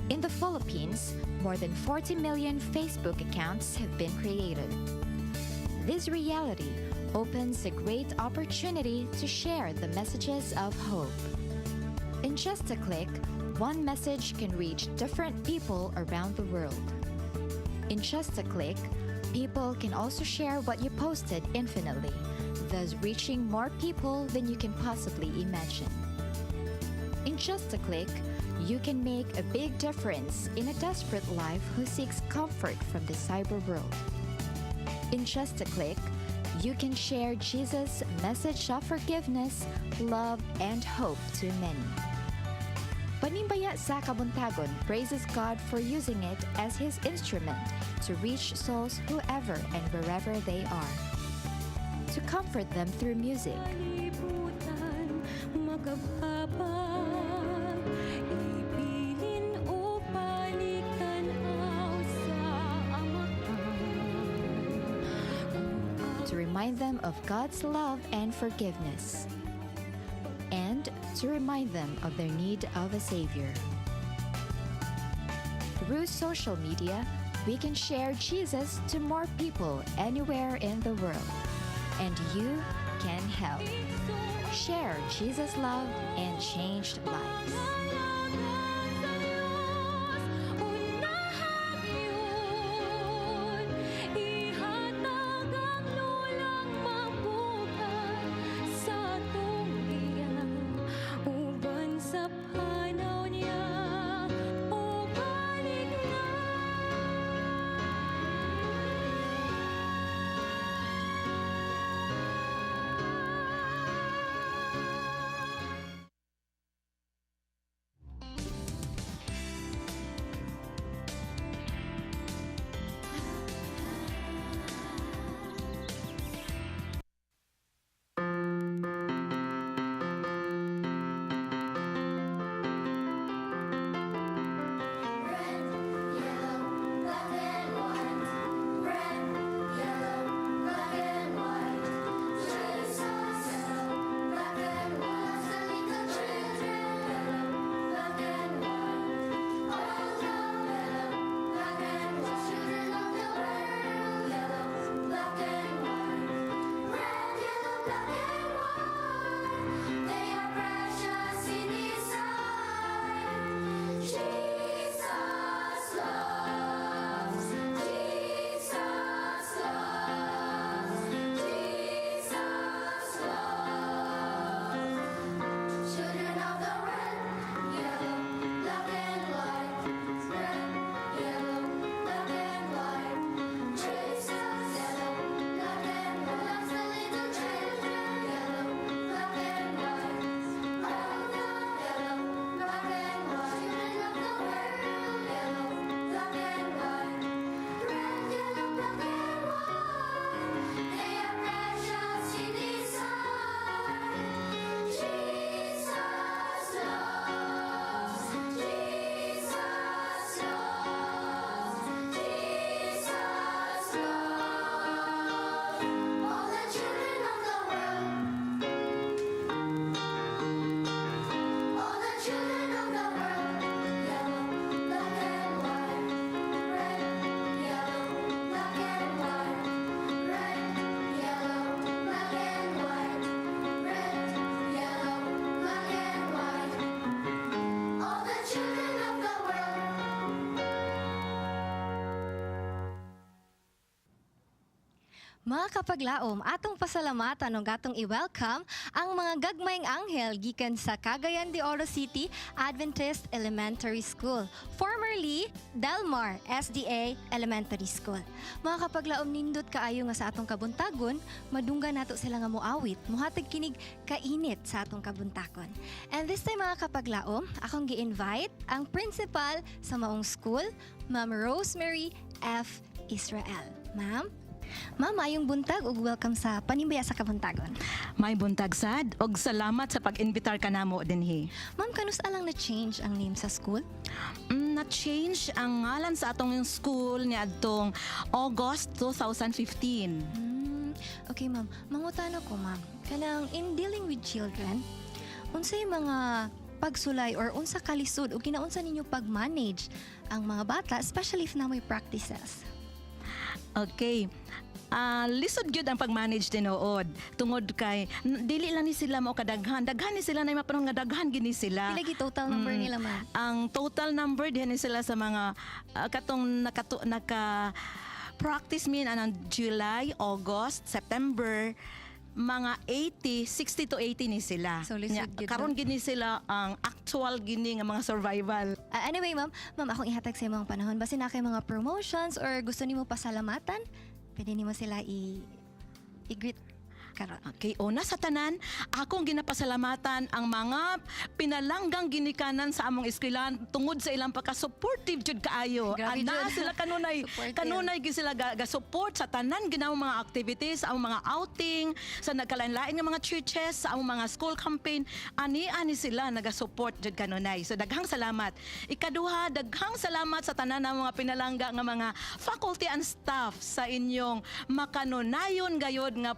In the Philippines, more than 40 million Facebook accounts have been created. This reality opens a great opportunity to share the messages of hope. In just a click, one message can reach different people around the world. In just a click, people can also share what you posted infinitely, thus reaching more people than you can possibly imagine. In just a click, you can make a big difference in a desperate life who seeks comfort from the cyber world. In just a click, you can share Jesus' message of forgiveness, love, and hope to many. Panimbaya sa Kabuntagon praises God for using it as His instrument to reach souls whoever and wherever they are. To comfort them through music. To remind them of God's love and forgiveness. And to remind them of their need of a Savior. Through social media, we can share Jesus to more people anywhere in the world. And you can help. Share Jesus' love and changed lives. Mga kapaglaom, atong pasalamatan o gatong i-welcome ang mga gagmayng anghel gikan sa Cagayan de Oro City Adventist Elementary School, formerly Delmar SDA Elementary School. Mga kapaglaom, nindot kaayo nga sa atong kabuntagon, madunggan nato sila nga muawit, muhatag kinig kainit sa atong kabuntagon. And this time mga kapaglaom, akong gi-invite ang principal sa maong school, Ma'am Rosemary F. Israel. Ma'am, ayong buntag ug welcome sa Panimbaya sa Kabuntagon. May buntag sad og salamat sa pag-invitar kanamo dinhi. Ma'am, kanusta lang na-change ang name sa school? Na-change ang ngalan sa atong school niadtong August 2015. Okay, ma'am. Mangutano ko, ma'am. Kanang in dealing with children, unsay mga pagsulay or unsa kalisod o kinaunsa ninyo pag-manage ang mga bata, especially if na may practices? Okay. Lisod gyud ang pag-manage tinuod tungod kay dili lang ni sila mao kadaghan ni sila na mapanong nga daghan gini sila. Pila gi total number nila, ma'am? Ang total number diha ni sila sa mga katong naka practice min anang July, August, September, mga 60 to 80 ni sila. So lisod gyud. Karon gini sila ang actual gini nga mga survival. Anyway, ma'am, akong ihatag sa imong panahon basin na kay mga promotions or gusto nimo pasalamatan, pwede nimo sila i-greet karon. Okay, una sa tanan, akong ginapasalamatan ang mga pinalanggang ginikanan sa among eskwelahan tungod sa ilang pagka-supportive jud kaayo. Ana sila kanunay gid sila ga-support sa tanan ginawang mga activities, ang mga outing, sa nagkalain-lain nga mga churches, sa among mga school campaign, ani sila naga-support jud kanunay. So daghang salamat. Ikaduha, daghang salamat sa tanan ng mga pinalangga nga mga faculty and staff sa inyong makanunayon gayod nga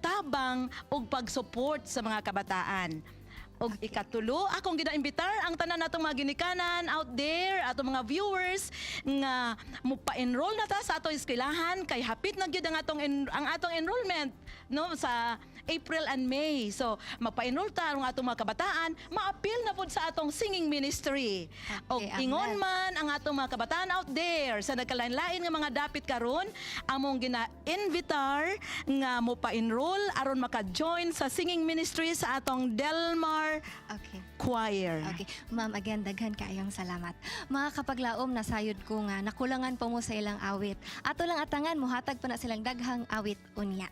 tabang og pag-support sa mga kabataan. Og ikatulo, akong gina-imbitar ang tanan natong mga ginikanan out there, atong mga viewers nga mupa-enroll na ta sa atong eskwelahan kay hapit na gyud ang atong enrollment no sa April and May. So magpa-enroll ta ang atong mga kabataan, ma-appeal na pud sa atong singing ministry. Og ingon man ang atong mga kabataan out there sa nagkalain-lain nga mga dapit karon, among gina-invitar nga mopa-enroll aron maka-join sa singing ministry sa atong Delmar Choir. Okay. Ma'am, again, daghan kaayong salamat. Mga kapaglaom, nasayod ko nga, nakulangan pa mo sa ilang awit. Ato lang atangan, muhatag pa na silang daghang awit unya.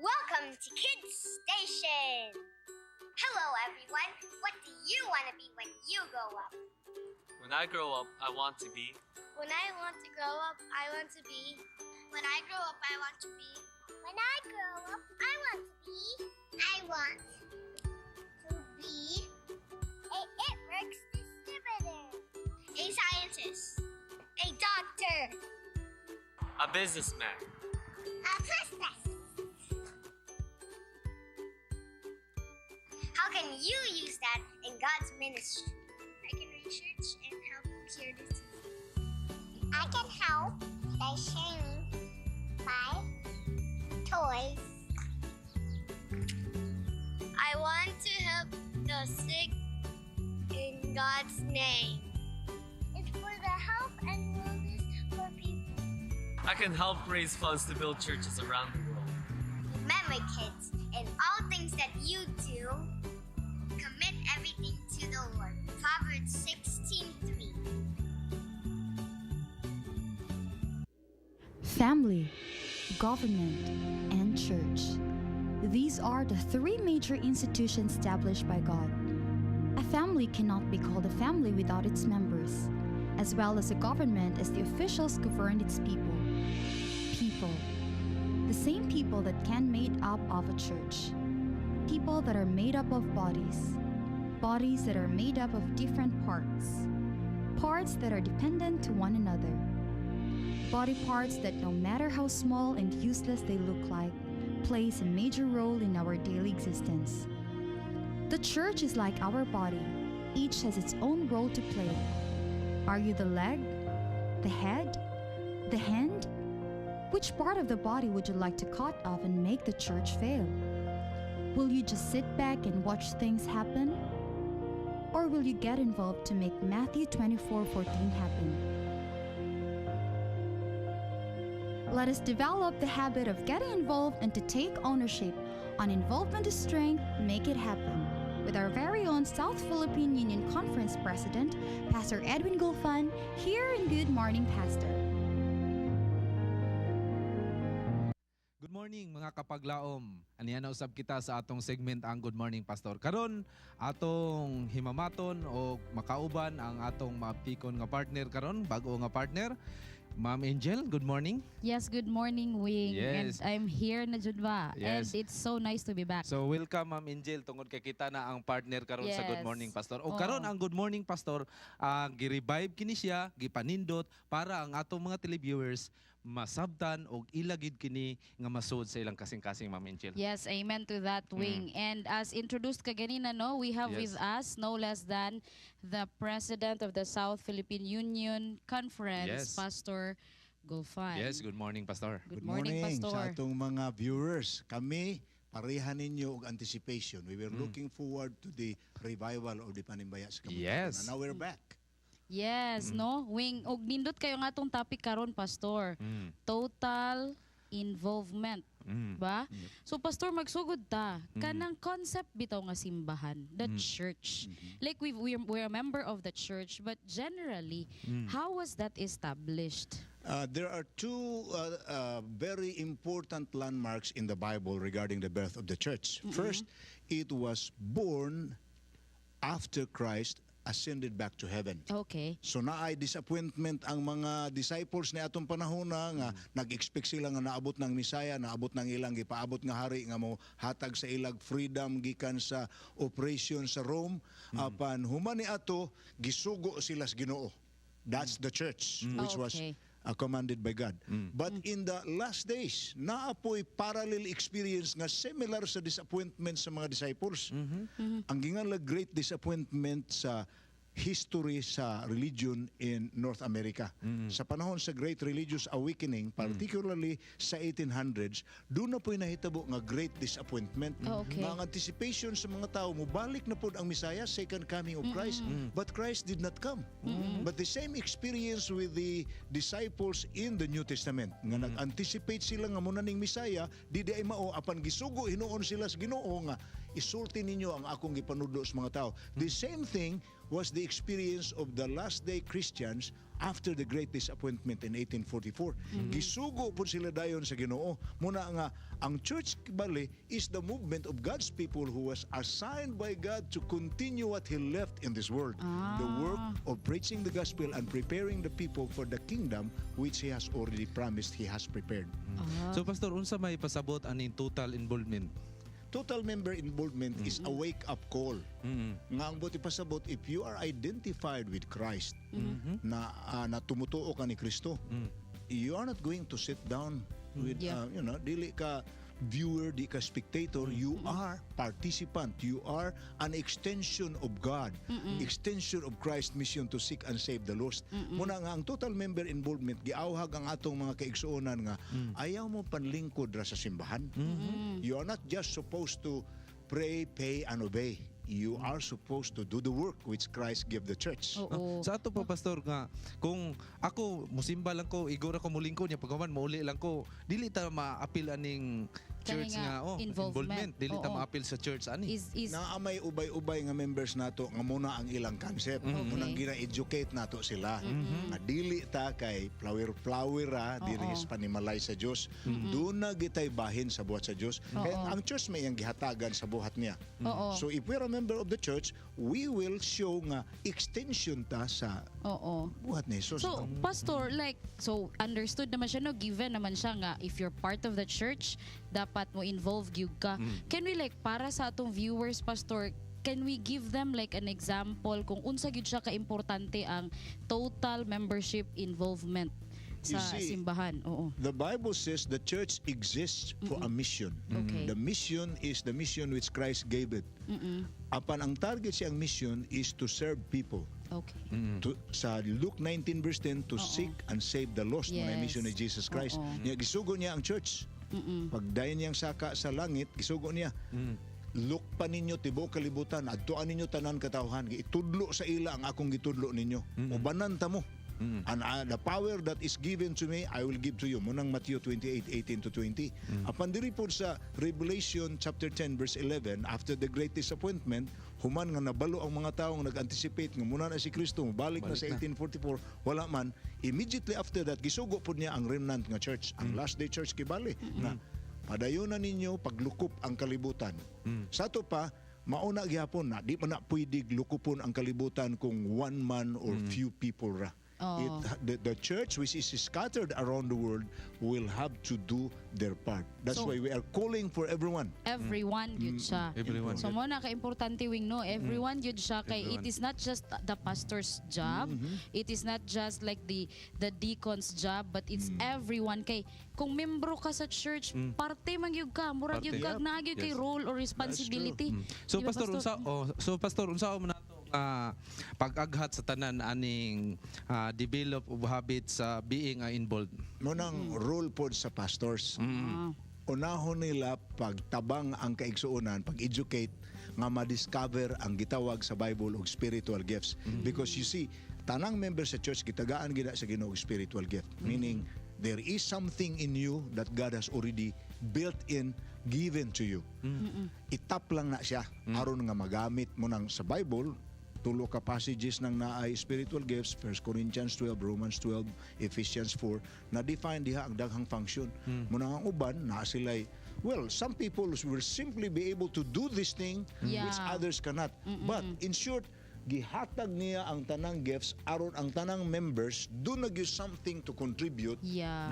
Welcome to Kids Station! Hello everyone! What do you want to be when you grow up? When I grow up, I want to be. When I want to grow up, I want to be. When I grow up, I want to be. When I grow up, I want to be. I want to be a It Works distributor. A scientist. A doctor. A businessman. A princess. How can you use that in God's ministry? I can research and help cure disease. I can help by sharing my toys. I want to help the sick in God's name. It's for the health and wellness for people. I can help raise funds to build churches around the world. Remember, kids, in all things that you do, commit everything to the Lord. Proverbs 16:3. Family, government, and church. These are the three major institutions established by God. A family cannot be called a family without its members, as well as a government as the officials govern its people. People. The same people that can made up of a church. People that are made up of bodies. Bodies that are made up of different parts. Parts that are dependent to one another. Body parts that, no matter how small and useless they look like, plays a major role in our daily existence. The church is like our body. Each has its own role to play. Are you the leg? The head? The hand? Which part of the body would you like to cut off and make the church fail? Will you just sit back and watch things happen? Or will you get involved to make Matthew 24:14 happen? Let us develop the habit of getting involved and to take ownership. On involvement is strength, make it happen. With our very own South Philippine Union Conference President, Pastor Edwin Gulfan, here in Good Morning Pastor. Good morning mga kapaglaom. Aniya na usab kita sa atong segment ang Good Morning Pastor. Karon atong himamaton o makauban ang atong maaptikon nga partner karon, bag-o nga partner. Ma'am Angel, good morning. Yes, good morning, Wing. Yes. And I'm here na jud ba. Yes. And it's so nice to be back. So welcome Ma'am Angel tungod kay kita na ang partner karon sa Good Yes. Morning Pastor. O Oo. karon ang Good Morning Pastor, gi-revive kini siya, gipanindot para ang atong mga televiewers masabtan og ilagid kini nga masud sa ilang kasing-kasing, Ma'am Angel. Yes, amen to that, Wing. And as introduced kaganina, no, we have Yes. with us no less than the President of the South Philippine Union Conference, Yes. Pastor Gulfan. Yes, good morning Pastor. Good morning, sa Pastor. atong mga viewers. Kami, parehan ninyo og anticipation. We were looking forward to the revival of the Panimbaya sa Kabuntagon. Yes. And now we're back. Yes, no? Wing, og nindot kayo nga atong topic karon, Pastor. Total involvement. Ba? So Pastor, magsugod ta. Kanang concept bitaw nga simbahan, the church. Like we're a member of the church, but generally, how was that established? There are two very important landmarks in the Bible regarding the birth of the church. First, it was born after Christ ascended back to heaven. Okay. So naay disappointment ang mga disciples ni atong panahon nga nag-expect sila nga naabot ng Misaya, naabot ng ilang gipaabot nga hari nga mo hatag sa ilag freedom gikan sa operation sa Rome. Apan human ni ato gisugo sila sa Ginoo. That's the church which was commanded by God. But in the last days, naapoy parallel experience nga similar sa disappointment sa mga disciples. Ang gingalag great disappointment sa history sa religion in North America. Sa panahon sa Great Religious Awakening, particularly sa 1800s, doon na po'y nahitabo nga great disappointment. Nga ang anticipation sa mga tao, mubalik na po ang Messiah, second coming of Christ, but Christ did not come. But the same experience with the disciples in the New Testament, nga nag-anticipate sila nga muna ning Messiah, di ay mao, apan gisugo, hinuon sila sa Ginoo nga, isulti ninyo ang akong ipanudlo sa mga tao. The same thing was the experience of the last day Christians after the great disappointment in 1844. Gisugo po sila dayon sa Ginoo. Muna nga, ang church bali is the movement of God's people who was assigned by God to continue what He left in this world. The work of preaching the gospel and preparing the people for the kingdom which He has already promised He has prepared. So Pastor, unsa may pasabot aning total involvement? Total member involvement is a wake-up call. Nga ang buti pasabot, if you are identified with Christ, na tumutuo ka ni Kristo, you are not going to sit down with, dili ka viewer, di ka spectator, you are participant. You are an extension of God, extension of Christ's mission to seek and save the lost. Muna nga, ang total member involvement, giawhag ang atong mga kaigsuonan nga, ayaw mo panlingkod ra sa simbahan. You are not just supposed to pray, pay, and obey. You are supposed to do the work which Christ gave the church. Sa ato pa Pastor nga, kung ako musimba lang ko, igora ko mulingkod niya pagkaman mauli lang ko, dili ta ma-appeal aning church nga involvement. Dili ta ma-appeal sa church ani. Naamay ubay-ubay nga members nato nga muna ang ilang concept. Munang gina-educate nato sila. Nga dili ta kay flower dili is panimalay sa Dios. Doon na gitay bahin sa buhat sa Dios. Ang church may iyang gihatagan sa buhat niya. So if we're a member of the church, we will show nga extension ta sa buhat ni Jesus. So, Pastor, so understood naman siya, no? Given naman siya nga, if you're part of the church, dapat mo involve gyud ka. Can we para sa atong viewers, Pastor, can we give them an example kung unsa gyud siya ka-importante ang total membership involvement sa simbahan? The Bible says the church exists for a mission. The mission is the mission which Christ gave it. Apan ang target siyang mission is to serve people. Sa Luke 19 verse 10, to seek and save the lost, mga mission ni Jesus Christ. Niya gisugo niya ang church. Pagdayon niyang saka sa langit, gisugo niya. lukpan ninyo tibuok kalibutan, adtuan ninyo tanan katawhan, itudlo sa ila ang akong gitudlo ninyo. Ubanan ta mo. And the power that is given to me, I will give to you. Munang Matthew 28:18-20. Apan diri po sa Revelation chapter 10 verse 11, after the great disappointment, human nga nabalo ang mga taong nag-anticipate nga muna na si Kristo balik na sa 1844, wala man. Immediately after that, gisugo po niya ang remnant nga church, ang last day church kibali, na padayon na ninyo paglukop ang kalibutan. Sa to pa, mauna gyapon na di pa na pwede lukupon ang kalibutan kung one man or few people ra. The church which is scattered around the world will have to do their part. That's why we are calling for everyone. Everyone yun siya. Everyone. So mo na ka-importante wing no, everyone yun siya kay it is not just the pastor's job, it is not just like the deacon's job, but it's everyone kay kung membro ka sa church, parte man gyud ka, murag gyud ka na gyud kay role or responsibility. So Di ba, pastor unsa mo na pag-aghat sa tanan aning develop of habits sa being involved. Munang role pod sa pastors. Unahon nila pagtabang ang kaigsuonan, pag-educate nga ma-discover ang gitawag sa Bible og spiritual gifts. Because you see, tanang member sa church gitagaan gid sa Ginoo og spiritual gift. Meaning there is something in you that God has already built in, given to you. Itap lang na siya aron nga magamit mo nang sa Bible. Tulo ka passages ng naay spiritual gifts, 1 Corinthians 12, Romans 12, Ephesians 4, na define diha ang daghang function. Muna ang uban, na sila'y, well, some people will simply be able to do this thing which others cannot. But in short, gihatag niya ang tanang gifts aron ang tanang members do nag-use something to contribute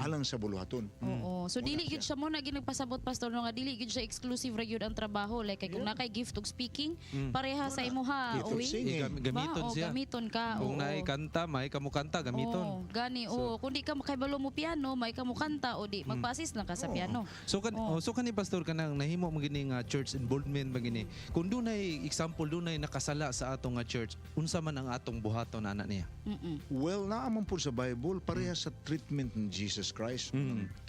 alang sa buluhaton. Oo. So dili gyud siya mo na ginagpasabot pastor no nga dili gyud siya exclusive ra gyud ang trabaho like kung nakay gift og speaking pareha sa imuha gamiton siya. Gamiton ka. Kung naay kanta, may kamukanta gamiton. Gani kung di ka makahibalo mo piano, may kamukanta o di magpa-assist lang ka sa piano. So kani pastor kanang nahimo magini nga church involvement magini. Kung dunay example dunay nakasala sa atong nga church, unsa man ang atong buhaton ana niya? Well, naaman po sa Bible pareha sa treatment ni Jesus Christ.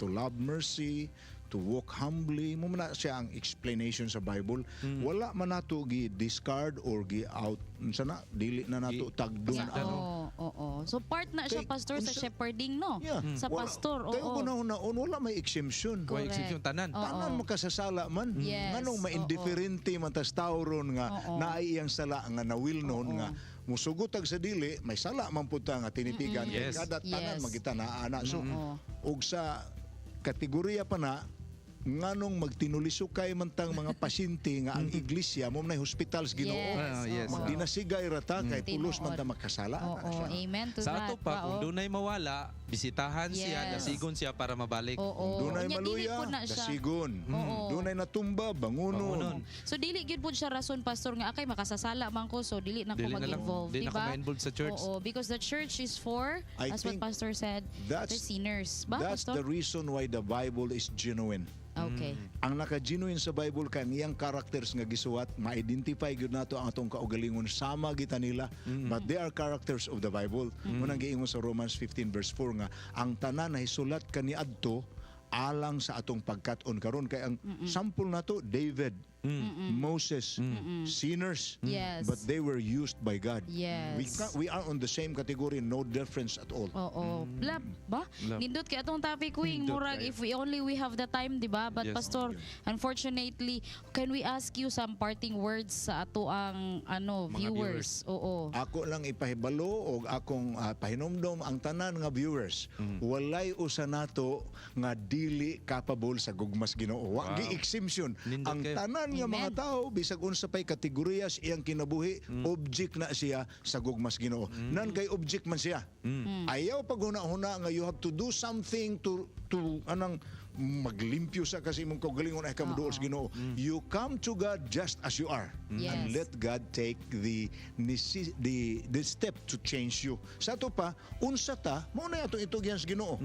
To love mercy, to walk humbly. Mo na siya ang explanation sa Bible. Wala man nato gi-discard or gi-out. Unsa na dili na nato tagdon. So part na siya pastor sa shepherding no? Sa pastor. Kayo kunahon wala may exemption. May exemption tanan. Tanan makasasala man. Nganong ma-indifferente man tas tao ron nga naay iyang sala nga nawilnon nga musugutag sa dili may sala man pud ta nga tinitigan kay kada tanan magita naa ana. So og sa kategorya pa na nganong magtinulisukay man tang mga pasyente nga ang iglesia mo na hospitals Ginoo. Magdinasigay rata kay pulos man ta makasala. Amen to sa that. ato pa kung dunay mawala, bisitahan siya, dasigon siya para mabalik. Dunay maluya, dasigon. Dunay natumba, bangunon. So dili gyud pud siya rason pastor nga akay makasasala man ko so dili na ko mag-involve, di ba? na ko ma-involve sa church. Because the church is for, as what pastor said, the sinners. Ba, that's pastor? the reason why the Bible is genuine. Okay. Ang naka-genuine sa Bible kay iyang characters nga gisuwat, ma-identify gyud nato ang atong kaugalingon sama kita nila, but they are characters of the Bible. Munang giingon sa Romans 15 verse 4 nga ang tanan na hisulat kaniadto alang sa atong pagkat-on karon kay ang sample nato David, Moses, sinners, but they were used by God. We are on the same category, no difference at all. Blab ba? Nindot kay atong topic wing murag if we have the time, di ba? But pastor, unfortunately, can we ask you some parting words sa ato ang viewers? Ako lang ipahibalo og akong pahinomdom ang tanan nga viewers. Walay usa nato nga dili capable sa gugmas Ginoo. Wa gi-exemption. Ang tanan nga mga tao bisag unsa pay kategoriyas iyang kinabuhi, object na siya sa gugmas Ginoo. Nan kay object man siya. Ayaw paghuna-huna nga you have to do something to anang maglimpyo sa kasi mong kaugalingon ay kamuduol sa Ginoo. You come to God just as you are and let God take the step to change you. Sa to pa unsa ta mao na atong itugyan sa Ginoo.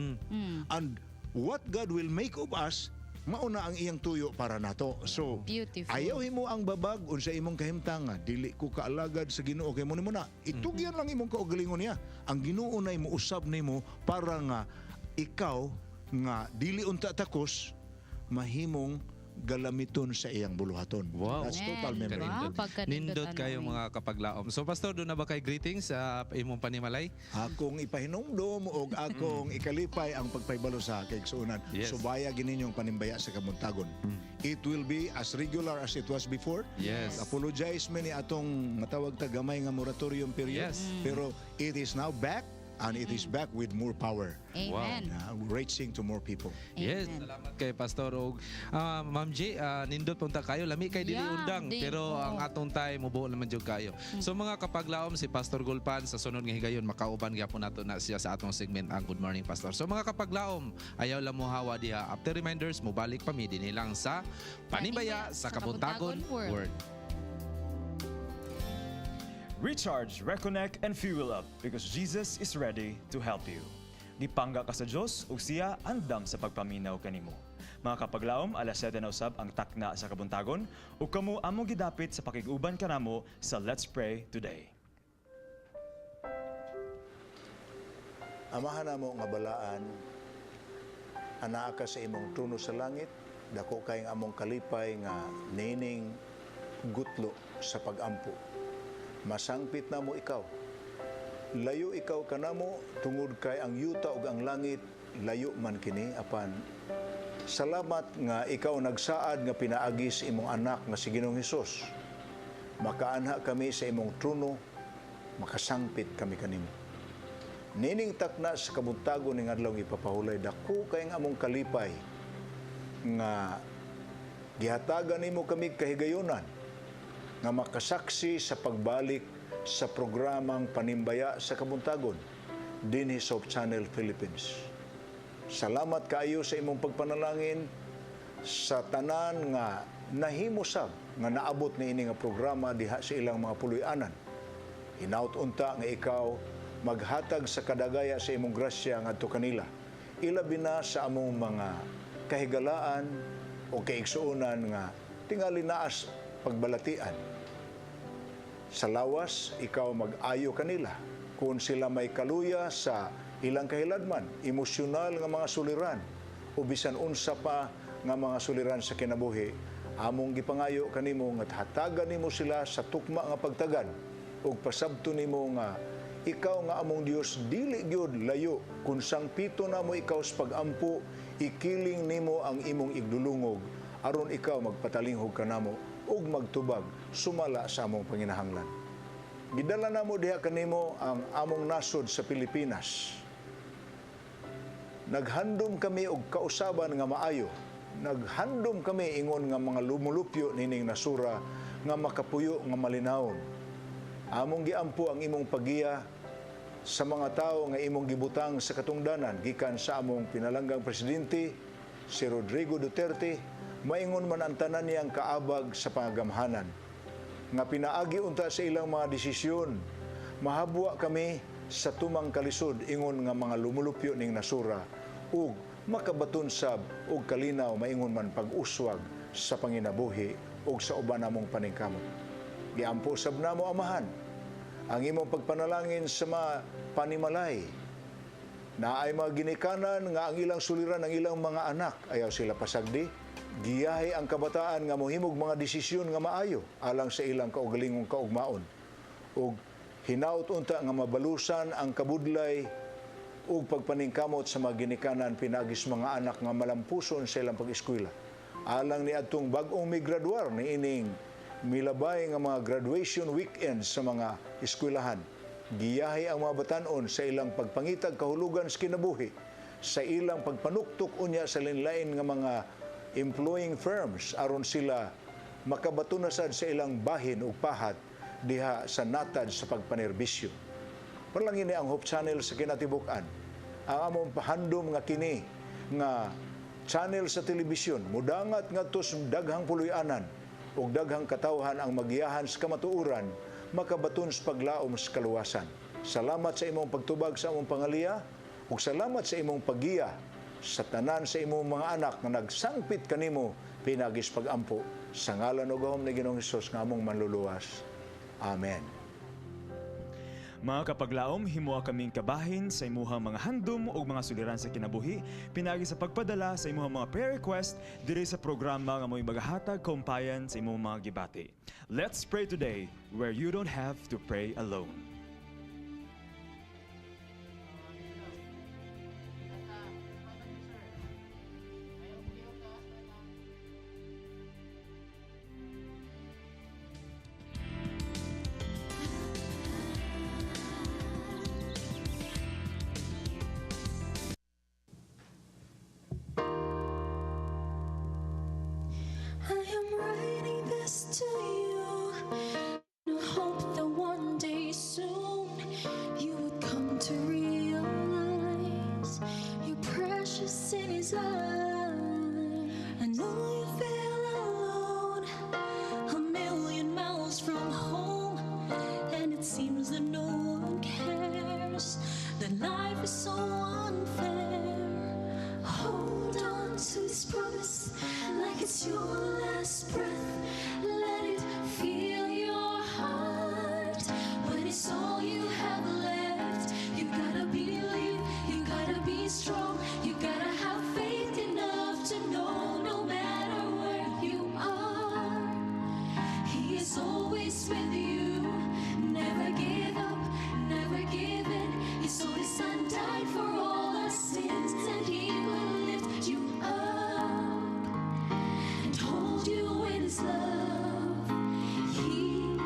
And what God will make of us mauna ang iyang tuyo para nato. So, ayaw himo ang babag unsa imong kahimtang dili ko kaalagad sa Ginoo kay mo na. Itugyan lang imong kaugalingon niya. Ang Ginoo nay mousab nimo para nga ikaw nga dili unta takos mahimong galamiton sa iyang buluhaton. Wow. That's total memory. Nindot kayo mga kapaglaom. So Pastor, doon na ba kay greetings sa imong panimalay? Akong ipahinumdom o akong ikalipay ang pagpaybalo sa kaigsuunan. Yes. Subaya gininyong Panimbaya sa Kabuntagon. It will be as regular as it was before. Yes. Apologize many atong matawag ta gamay nga moratorium period. Yes. Pero it is now back and it is back with more power. Amen. Reaching to more people. Yes, salamat kay Pastor og Ma'am G, nindot punta kayo lami kay dili Yeah, undang di- pero oo. ang atong time mubo naman jud kayo. So mga kapaglaom si Pastor Gulpan sa sunod nga higayon makauban gyapon nato na siya sa atong segment ang Good Morning Pastor. So mga kapaglaom, ayaw lang mo hawa diha after reminders mo balik pa mi dinhi lang sa Panimbaya sa Kabuntagon Word. Recharge, reconnect, and fuel up because Jesus is ready to help you. Gipangga ka sa Diyos ug siya andam sa pagpaminaw kanimo. Mga kapaglaom, alas 7 na usab ang Takna sa Kabuntagon ug kamo among gidapit sa pakiguban kanamo sa Let's Pray Today. Amahan namo nga balaan, anaa ka sa imong trono sa langit, dako kay among kalipay nga nining gutlo sa pagampo. Masangpit na mo ikaw. Layo ikaw kanamo tungod kay ang yuta ug ang langit layo man kini apan. Salamat nga ikaw nagsaad nga pinaagi sa imong anak nga si Ginoong Hesus. Makaanha kami sa imong trono, makasangpit kami kanimo. Nining takna sa Kabuntagon ning adlaw ipapahulay dako kay ang among kalipay nga gihatagan nimo kami kahigayonan nga makasaksi sa pagbalik sa programang Panimbaya sa Kabuntagon dinhi sa Channel Philippines. Salamat kaayo sa imong pagpanalangin sa tanan nga nahimusab nga naabot niini nga programa diha sa ilang mga puloy-anan. Hinaut unta nga ikaw maghatag sa kadagaya sa imong grasya ngadto kanila. Ilabi na sa among mga kahigalaan o kaigsuonan nga tingali naas pagbalatian. Sa lawas, ikaw mag-ayo kanila kung sila may kaluya sa ilang kahiladman, emosyonal nga mga suliran o bisan unsa pa nga mga suliran sa kinabuhi, among gipangayo kanimo nga hatagan nimo sila sa tukma nga pagtagan ug pasabto nimo nga ikaw nga among Dios dili gyud layo kun sangpito namo ikaw sa pagampo, ikiling nimo ang imong igdulungog aron ikaw magpatalinghog kanamo ug magtubag sumala sa among panginahanglan. Gidala namo diha kanimo ang among nasod sa Pilipinas. Naghandom kami og kausaban nga maayo. Naghandom kami ingon nga mga lumulupyo nining nasura nga makapuyo nga malinawon. Among giampo ang imong pagiya sa mga tao nga imong gibutang sa katungdanan gikan sa among pinalanggang presidente si Rodrigo Duterte. Maingon man ang tanan niyang kaabag sa pangagamhanan. Nga pinaagi unta sa ilang mga desisyon, mahabwa kami sa tumang kalisod ingon nga mga lumulupyo ning nasura ug makabaton sab ug kalinaw maingon man pag-uswag sa panginabuhi ug sa uban namong paningkamot. Giampo sab namo amahan ang imong pagpanalangin sa mga panimalay na ay mga ginikanan nga ang ilang suliran ang ilang mga anak ayaw sila pasagdi. Giyahe ang kabataan nga mohimog mga desisyon nga maayo alang sa ilang kaugalingong kaugmaon. Ug hinaut unta nga mabalusan ang kabudlay ug pagpaningkamot sa mga ginikanan pinagis mga anak nga malampuson sa ilang pag-eskwela. Alang ni adtong bag-ong migraduar ni ining milabay nga mga graduation weekend sa mga eskwelahan. Giyahe ang mga batan-on sa ilang pagpangitag kahulugan sa kinabuhi, sa ilang pagpanuktok unya sa linlain nga mga employing firms aron sila makabatunasad sa ilang bahin ug pahat diha sa natad sa pagpanerbisyo. Palangin ni ang Hope Channel sa kinatibuk-an. Ang among pahandom nga kini nga channel sa telebisyon mudangat ngadto sa daghang puloy-anan ug daghang katawhan ang magiyahan sa kamatuoran makabaton sa paglaom sa kaluwasan. Salamat sa imong pagtubag sa among pangaliya ug salamat sa imong paggiya sa tanan sa imong mga anak nga nagsangpit kanimo pinagis pagampo sa ngalan ug gahom ni Ginoong Hesus nga among manluluwas. Amen. Mga kapaglaom, himuha kaming kabahin sa imuhang mga handom o mga suliran sa kinabuhi, pinagi sa pagpadala sa imuhang mga prayer request diri sa programa nga mo'y magahatag kaumpayan sa imuhang mga gibati. Let's pray today where you don't have to pray alone. I am writing this to you in the hope that one day soon you would come to realize you're precious in His eyes. I know you feel alone, a million miles from home, and it seems that no one cares, that life is so unfair. Hold on to this promise like it's your last breath. Let it fill your heart when it's all you have left. You gotta believe, you gotta be strong, you gotta have faith enough to know no matter where you are, He is always with you. Never give up, never give in. His only Son died for all our sins, and He will lift you up and hold you in His love. He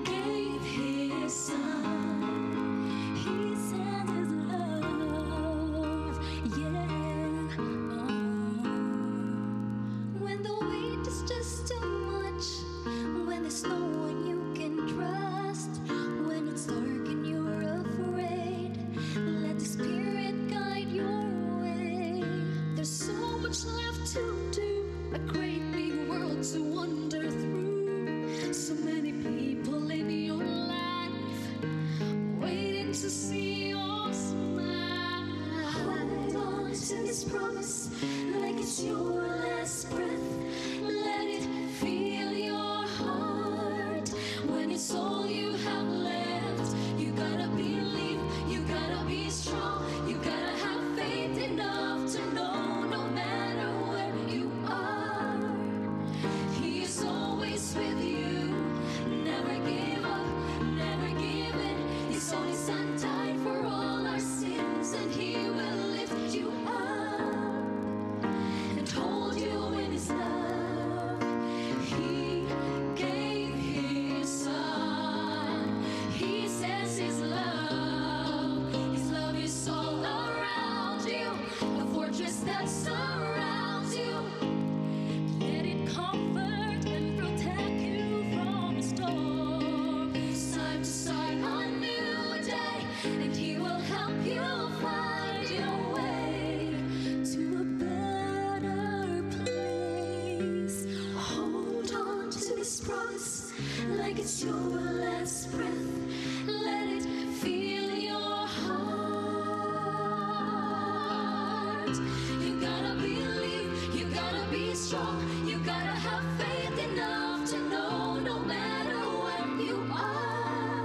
gave His Son. He sent His love. Yeah. When the weight is just too much, when there's no one you can trust, when it's dark and you're afraid, let the Spirit guide your way. There's so much left to do, a great big world to wander through. So many people in your life waiting to see your smile. Hold on to this promise like it's your last breath. Let it fill your heart when it's all you have left. You gotta believe, you gotta be strong, you gotta have faith enough to know no matter where you are, He is always with you. Never give up, never give in. His only Son died for all our sins, and He will lift you up and hold you in His love. He gave His Son. He says His love is all around you, a fortress that surrounds you. Let it comfort and protect you from the storm. Side to side, a new day, and He will help you find your way to a better place. Hold on to this promise like it's your last breath. Let it fill your heart. You gotta believe, you gotta be strong, you gotta have faith enough to know no matter where you are,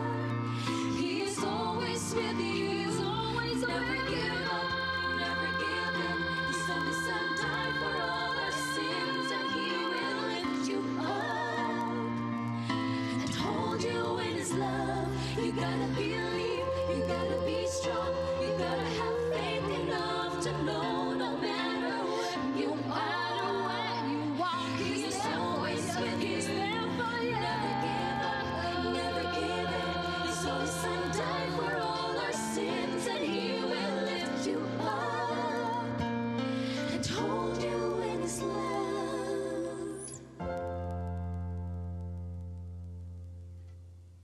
He is always with you. Never give up, never give in. His only Son died for all our sins, and He will lift you up and hold you in His love. You gotta believe, you gotta be strong, you gotta have faith enough to know no matter where you are, He is always with you. Never give up, never give in. His only Son died for all our sins, and He will lift you up and hold you in His love.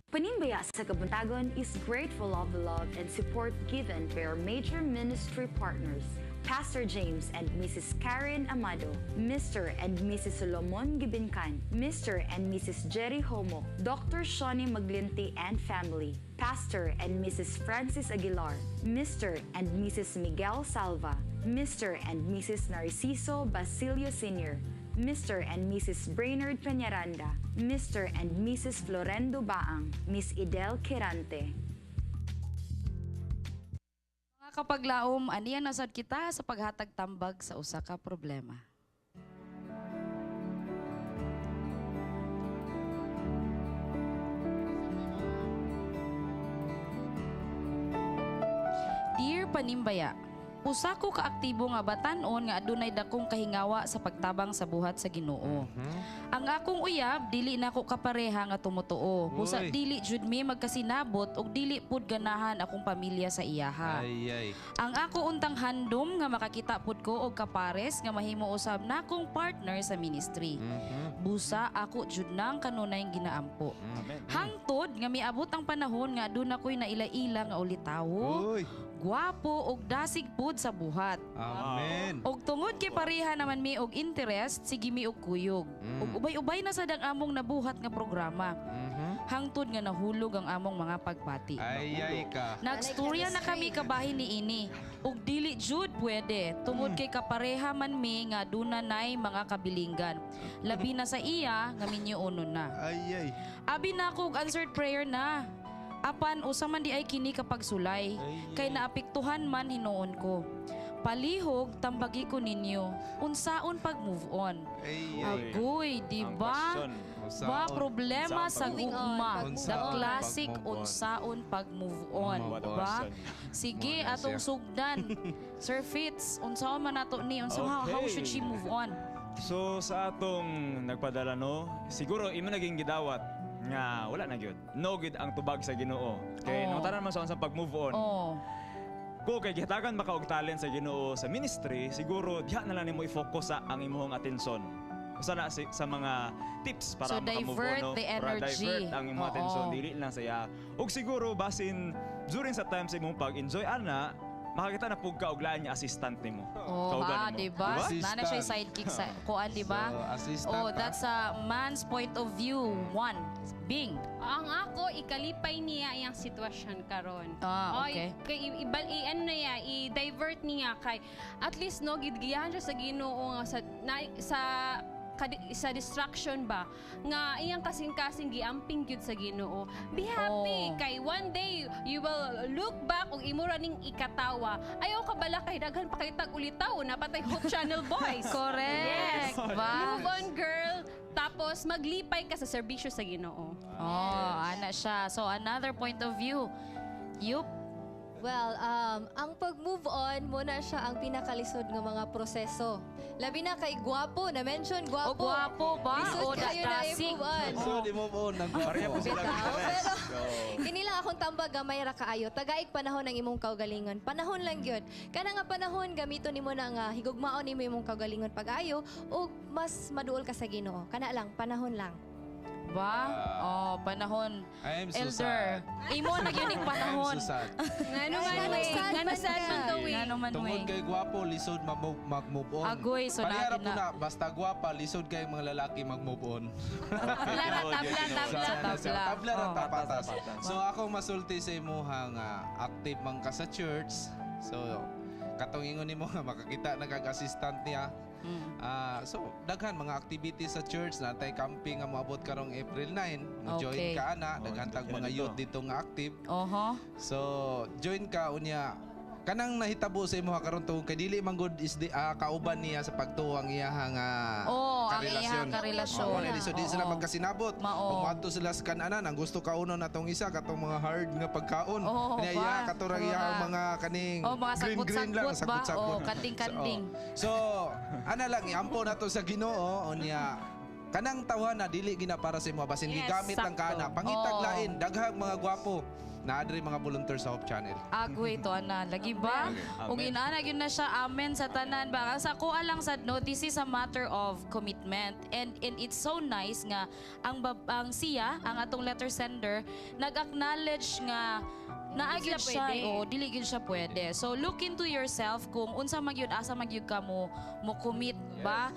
Panimbaya sa Kabuntagon is grateful of the love and support given by our major ministry partners, Pastor James and Mrs. Karen Amado, Mr. and Mrs. Solomon Gibincan, Mr. and Mrs. Jerry Homo, Dr. Shawnee Maglinti and family, Pastor and Mrs. Francis Aguilar, Mr. and Mrs. Miguel Salva, Mr. and Mrs. Narciso Basilio Sr., Mr. and Mrs. Brainerd Peñaranda, Mr. and Mrs. Florendo Baang, Miss Idel Quirante. kapaglaom, aniya nasad kita sa paghatag tambag sa usa ka problema. Dear Panimbaya, usa ko kaaktibo nga batan-on nga adunay dakong kahingawa sa pagtabang sa buhat sa Ginoo. Ang akong uyab dili nako kapareha nga tumutuo. Busa Uy. dili jud mi magkasinabot og dili pud ganahan akong pamilya sa iyaha. Ay. Ang ako untang handom nga makakita pud ko og kapares nga mahimo usab nakong partner sa ministry. Busa ako jud nang kanunay ginaampo. Hangtod nga miabot ang panahon nga aduna ko'y naila-ila nga ulitawo. Gwapo og dasig pud sa buhat. Amen. Og tungod kay pareha naman mi og interest, sige mi og kuyog. Og ubay-ubay na sad ang among nabuhat nga programa. Hangtod nga nahulog ang among mga pagpati. Ay ka. Nagstorya na kami kabahin ni ini. Og dili jud pwede. Tungod kay kapareha man mi nga dunay mga kabilinggan. Labi na sa iya nga minyuonon na. Ay. Abi na ako og answered prayer na. Apan usa man di ay kini kapag sulay. Kay naapektuhan man hinuon ko. Palihog tambagi ko ninyo. Unsaon pag move on? Agoy, di ba? Ba problema sa gugma. The classic unsaon pag move on, ba? Sige atong sugdan. Sir Fitz, unsaon man nato ni? How should she move on? So sa atong nagpadala no, siguro imo naging gidawat nga wala na gyud. No gyud ang tubag sa Ginoo. Kay nangutanan man sa pag-move on. Kung kay gihatagan maka og talent sa Ginoo sa ministry, siguro diha na lang nimo i-focus sa ang imong atensyon. Sana sa mga tips para maka-move on, no? Para divert ang imong atensyon dili lang sa iya. Ug siguro basin during sa time sa imong pag-enjoy ana, makakita na pug ka og lain nga assistant nimo. Di ba? Nana siya sidekick sa kuan, di ba? That's a man's point of view. One, Bing. Ang ako ikalipay niya iyang sitwasyon karon. Okay. Kay ano na niya, i-divert niya kay at least no gidgiyahan siya sa Ginoo nga sa distraction ba nga iyang kasing-kasing giamping gyud sa Ginoo. Be happy kay one day you will look back ug imo ra ning ikatawa. Ayaw ka bala kay daghan pa kay tag-ulitaw napatay Hope Channel boys. Correct. Yes. Move on girl. Tapos maglipay ka sa serbisyo sa Ginoo. Ana siya. So another point of view. Yup. Well, ang pag-move on, muna siya ang pinakalisod ng mga proseso. Labi na kay gwapo, na-mention gwapo. Gwapo ba? Lisod kayo na i-move on. So, di mo po nang Pareha po sila Pero, kinila akong tambag gamay ra kaayo. Tagaig panahon ng imong kaugalingon. Panahon lang yun. Kana nga panahon, gamito nimo na nga higugmaon nimo imong kaugalingon pag-ayo o mas maduol ka sa Ginoo. Kana lang, panahon lang. Ba? Panahon. I am so Elder. Imo na yun yung panahon. I'm so sad. Ngano sad man to we. Tungod kay gwapo, lisod mag-move on. Agoy, so Palihara natin po na, basta gwapa, lisod kay mga lalaki mag-move on. Tabla ra tapatas. So ako masulti sa imuha nga active man ka sa church. So katong ingon nimo nga makakita nagag-assistant niya. So daghan mga activities sa church na tay camping nga moabot karong April 9 join ka ana daghan tag mga youth dito nga active. So join ka unya kanang nahitabo sa imong karon tungod kay dili man gud is kauban niya sa pagtuwang iya nga karelasyon. Wala di so di sila magkasinabot. Ug madto sila sa kananan ang gusto kaunon natong isa katong mga hard nga pagkaon. Kanya iya katurang iya mga kaning green lang sagot-sagot. Kanding-kanding. So ana lang iampo nato sa Ginoo unya kanang tawhana dili gina para sa imo basin gigamit lang kana pangitag lain daghang mga gwapo naadri mga volunteer sa Hope Channel. Agoy to ana lagi ba? Ug inaana gyud na siya amen sa tanan ba. Sa ko lang sad no this is a matter of commitment and it's so nice nga ang siya ang atong letter sender nag-acknowledge nga naagid siya dili gyud siya pwede. So look into yourself kung unsa magyud asa magyud ka mo commit ba.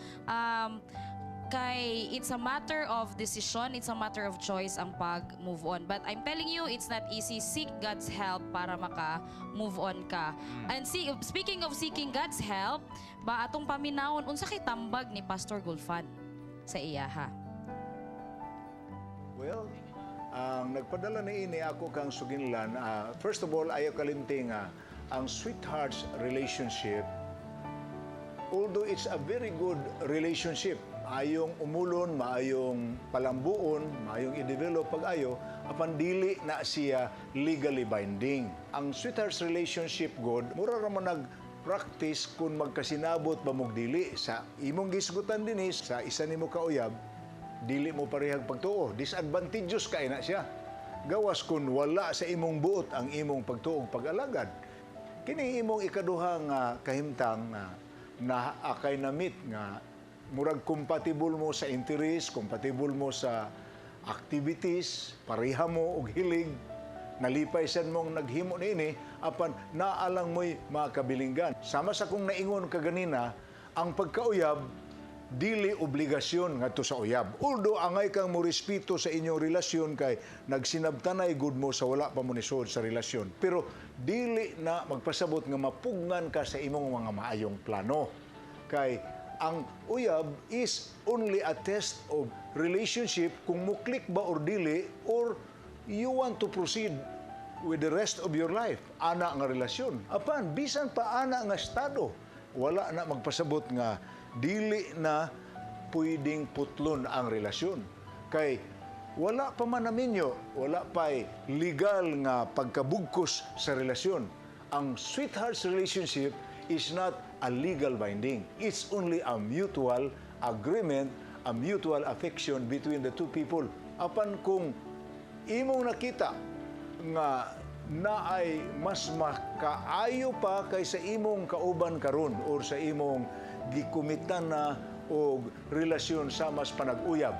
Kay it's a matter of decision, it's a matter of choice ang pag-move on. But I'm telling you, it's not easy. Seek God's help para maka-move on ka. And speaking of seeking God's help, ba atong paminawon, unsa kay tambag ni Pastor Gulfan sa iya ha? Well, nagpadala ni ini ako kang suginlan. First of all, ayaw kalimting ang sweethearts relationship, although it's a very good relationship, maayong umulon, maayong palambuon, maayong i-develop pag-ayo, apan dili na siya legally binding. Ang sweethearts relationship god, mura raman nag-practice kung magkasinabot ba mong dili sa imong gisgutan dinis sa isa nimo kauyab, dili mo parehag pagtuo. Disadvantageous kay na siya. Gawas kung wala sa imong buot ang imong pagtuog pag-alagad. Kini imong ikaduha nga kahimtang na akay namit nga murag compatible mo sa interest, compatible mo sa activities, pareha mo og hilig, nalipay sad mong naghimo niini apan naalang mo'y mga kabilinggan. Sama sa kung naingon ka ganina, ang pagkauyab dili obligasyon ngadto sa uyab. Although angay kang mo respeto sa inyong relasyon kay nagsinabtanay gud mo sa wala pa mo nisod sa relasyon. Pero dili na magpasabot nga mapugnan ka sa imong mga maayong plano. Kay ang uyab is only a test of relationship kung mo click ba or dili or you want to proceed with the rest of your life. Ana nga relasyon. Apan, bisan pa ana nga estado, wala na magpasabot nga dili na pwedeng putlon ang relasyon. Kay wala pa man naminyo, wala pa'y legal nga pagkabugkos sa relasyon. Ang sweethearts relationship is not a legal binding. It's only a mutual agreement, a mutual affection between the two people. Apan kung imong nakita nga naay mas makaayo pa kaysa imong kauban karon or sa imong gikumitan na og relasyon sa mas panag-uyab,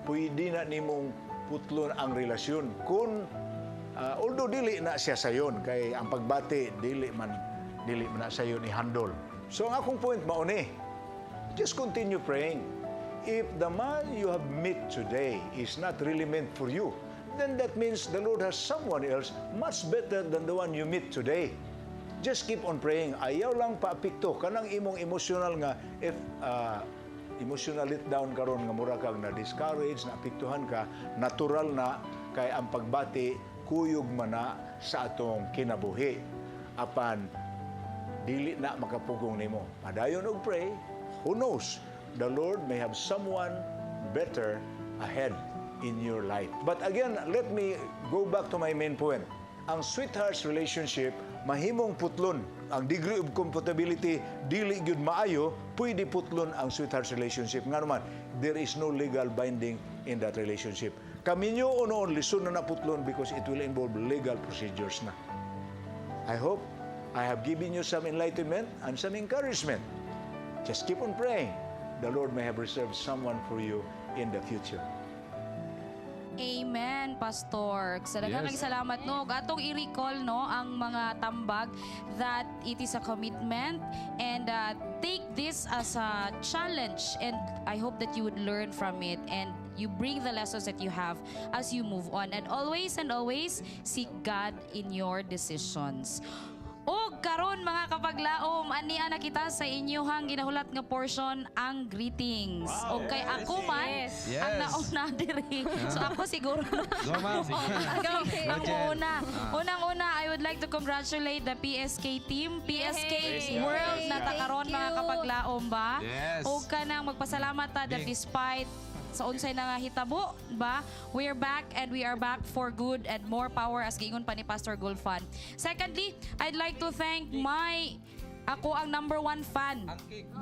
pwede na nimong putlon ang relasyon kung although dili na siya sayon kay ang pagbati dili man na sayon i-handle. So ang akong point mauni, just continue praying. If the man you have met today is not really meant for you, then that means the Lord has someone else much better than the one you meet today. Just keep on praying. Ayaw lang paapikto kanang imong emotional nga if emotional letdown karon nga mura kag na discourage, na apiktuhan ka, natural na kay ang pagbati kuyog man na sa atong kinabuhi. Apan dili na makapugong nimo. Padayon og pray. Who knows? The Lord may have someone better ahead in your life. But again, let me go back to my main point. Ang sweethearts relationship mahimong putlon. Ang degree of compatibility dili gyud maayo, pwede putlon ang sweethearts relationship. Nga naman, there is no legal binding in that relationship. Kami nyo noon lison na naputlon because it will involve legal procedures na. I hope I have given you some enlightenment and some encouragement. Just keep on praying. The Lord may have reserved someone for you in the future. Amen, Pastor. Sa daghang Yes. salamat no. Atong i-recall no ang mga tambag that it is a commitment and take this as a challenge, and I hope that you would learn from it and you bring the lessons that you have as you move on, and always seek God in your decisions. O karon mga kapaglaom, ania na kita sa inyohang ginahulat nga portion ang greetings. Wow. O kay ako man Yes. ang nauna diri. So ako siguro. Go, ma'am. Ang una. Unang-una, I would like to congratulate the PSK team, PSK World na takaron mga kapaglaom ba? Yes. O kanang magpasalamat ta that despite sa unsay nga hitabo ba, we're back and we are back for good and more power as giingon pa ni Pastor Gulfan. Secondly, I'd like to thank ako ang number 1 fan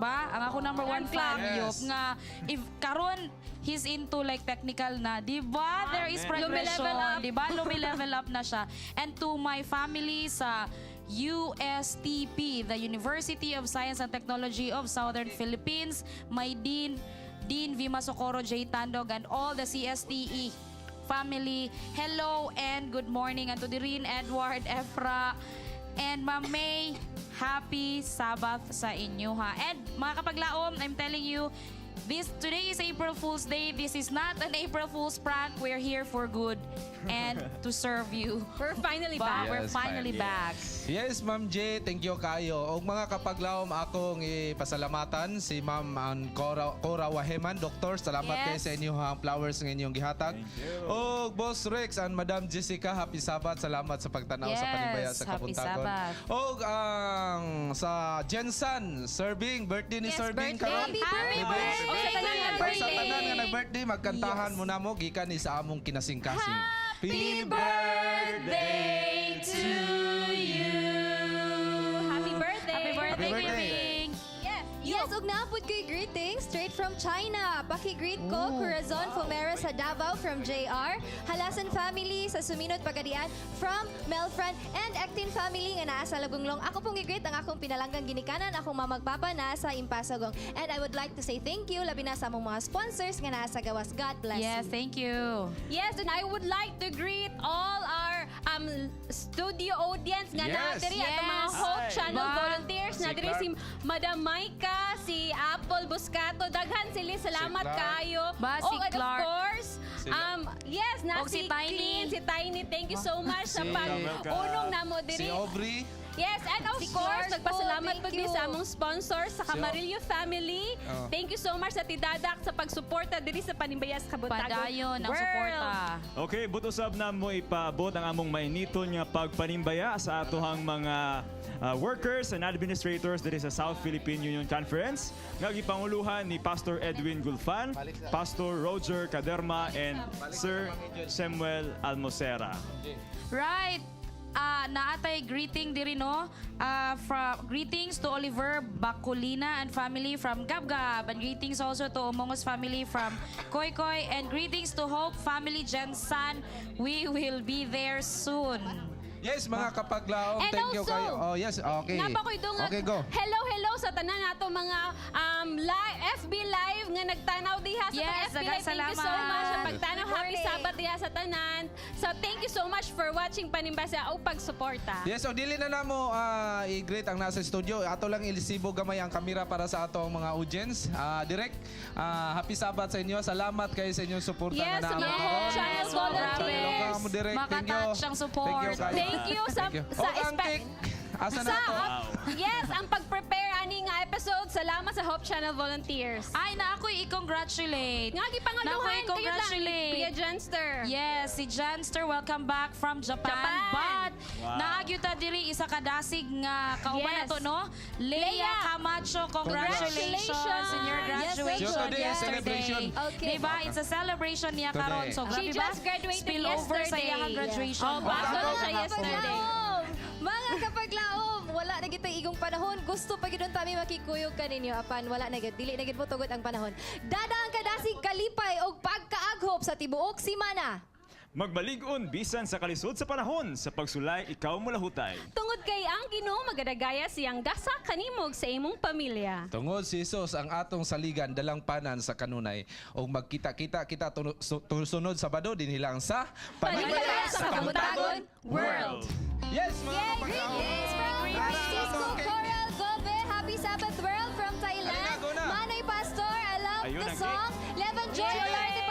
ba, ang ako number 1 fan Yop nga if karon he's into like technical na, di ba? There is progression, di ba? Lumi-level up na siya. And to my family sa USTP, the University of Science and Technology of Southern Philippines, my Dean Vima Socorro J. Tandog, and all the CSTE family. Hello and good morning. And to Dirin, Edward, Efra, and Ma'am May, happy Sabbath sa inyo ha. And mga kapaglaom, I'm telling you, Today is April Fool's Day. This is not an April Fool's prank. We're here for good and to serve you. We're finally back. We're Yes, finally back. Yes, Ma'am J, thank you kayo. Og mga kapaglaom akong ipasalamatan si Ma'am Cora Waheman, Doktor. Salamat Yes. kayo sa inyong flowers ng inyong gihatag. Og Boss Rex and Madam Jessica, happy Sabat. Salamat sa pagtanaw sa Panimbaya sa happy Kabuntagon. Sabat. Og sa Jensen, serving, birthday ni serving karon. Happy birthday! O sa tanan nga Sa birthday. tanan nga nag-birthday, magkantahan mo na mo gikan ni sa among kinasing-kasing. Happy birthday to you. Happy birthday. Happy birthday, Happy birthday. Giving. Yes, ug naapod ko'y greetings straight from China. Paki-greet ko, Corazon Fomera sa Davao from JR, Halasan family sa Suminot Pagadian from Melfran, and Ectin family nga naa sa Lagunglong. Ako pong i-greet ang akong pinalanggang ginikanan, akong mamagpapa na sa Impasagong. And I would like to say thank you, labi na sa among mga sponsors nga naa sa gawas. God bless Yes, you. thank you. Yes, and I would like to greet all our studio audience nga Yes. natiri at mga Yes. Hope Hi. Channel Ba? volunteers Si na diri Clark. si Madam Maika, si Apple Buscato, daghan sila, salamat Clark. kayo. Ba, si and Clark. of course, yes, na Og si Tiny. Clean, si Tiny, thank you so much sa Welcome. unong namo Si diri. Aubrey. Yes, and of Si course, Clark nagpasalamat po, po thank you. sa among sponsors sa Camarillo family. Oh. Thank you so much sa Tidadak sa pagsuporta diri sa Panimbaya sa Kabuntagon. Padayon ang World. suporta. Okay, butusab na mo ipaabot ang among mainiton nga pagpanimbaya sa atohang mga workers and administrators diri sa South Philippine Union Conference nga gipanguluhan ni Pastor Edwin Gulfan, Pastor Roger Caderma, and Sir Samuel Almosera. Right. Naatay greeting diri no. Greetings to Oliver Bacolina and family from Gabgab, and greetings also to Omongos family from Koy Koy, and greetings to Hope family Jensan. We will be there soon. Yes, mga kapaglaom, And thank you also, kayo. Oh, yes, okay. Napakoy doon nga, Okay, go. hello sa tanan nato mga FB Live nga nagtanaw diha sa Yes, FB Live. Thank you so salamat. much sa pagtanaw. Happy Morning. Sabat diha sa tanan. So thank you so much for watching Panimbaya o pagsuporta. Yes, so dili na namo i-greet ang nasa studio. Ato lang ilisibo gamay ang kamera para sa atong mga audience. Direct, happy Sabat sa inyo. Salamat kayo sa inyong suporta Yes, na sa mga naabot Hope karon. Channel volunteers. Welcome, Direct. Thank you. Makatouch ang support. Thank you sa Thank you. sa Oh, ang cake. Asa na to? Yes, ang pag-prepare ani nga episode. Salamat sa Hope Channel volunteers. Ay, na ako'y i-congratulate. Nga gipangaluhan kayo lang, congratulate. Kuya Janster. Yes, si Janster, welcome back from Japan. But, naagyuta diri isa kadasig nga kauban Yes. na to, no? Leia Camacho, congratulations in your graduation So today is celebration. yesterday. Okay. Diba? It's a celebration niya karon. So, She grabe ba? just graduated Spill over sa yesterday. iyang graduation. Oh, bago na siya yesterday. Mga kapaglaom, wala na kita igong panahon. Gusto pa gidon tami makikuyog kaninyo apan wala na gid, dili na gid mo tugot ang panahon. Dada ang kadasig kalipay og pagkaaghop sa tibuok simana. Magbalig-on bisan sa kalisod sa panahon sa pagsulay ikaw mulahutay. Tungod kay ang Ginoo magadagaya siyang gasa kanimog sa imong pamilya. Tungod si Jesus ang atong saligan dalang panan sa kanunay o magkita-kita kita sunod Sabado dinhilang sa Panimbaya sa Kabuntagon World. Yes, mga Yay! kapaglaom. Greetings from Francisco Coral Gobe. Happy Sabbath World from Thailand. Halina, go na. Manay Pastor, I love Ayun the ang song. Levan Joy Yay! Olarte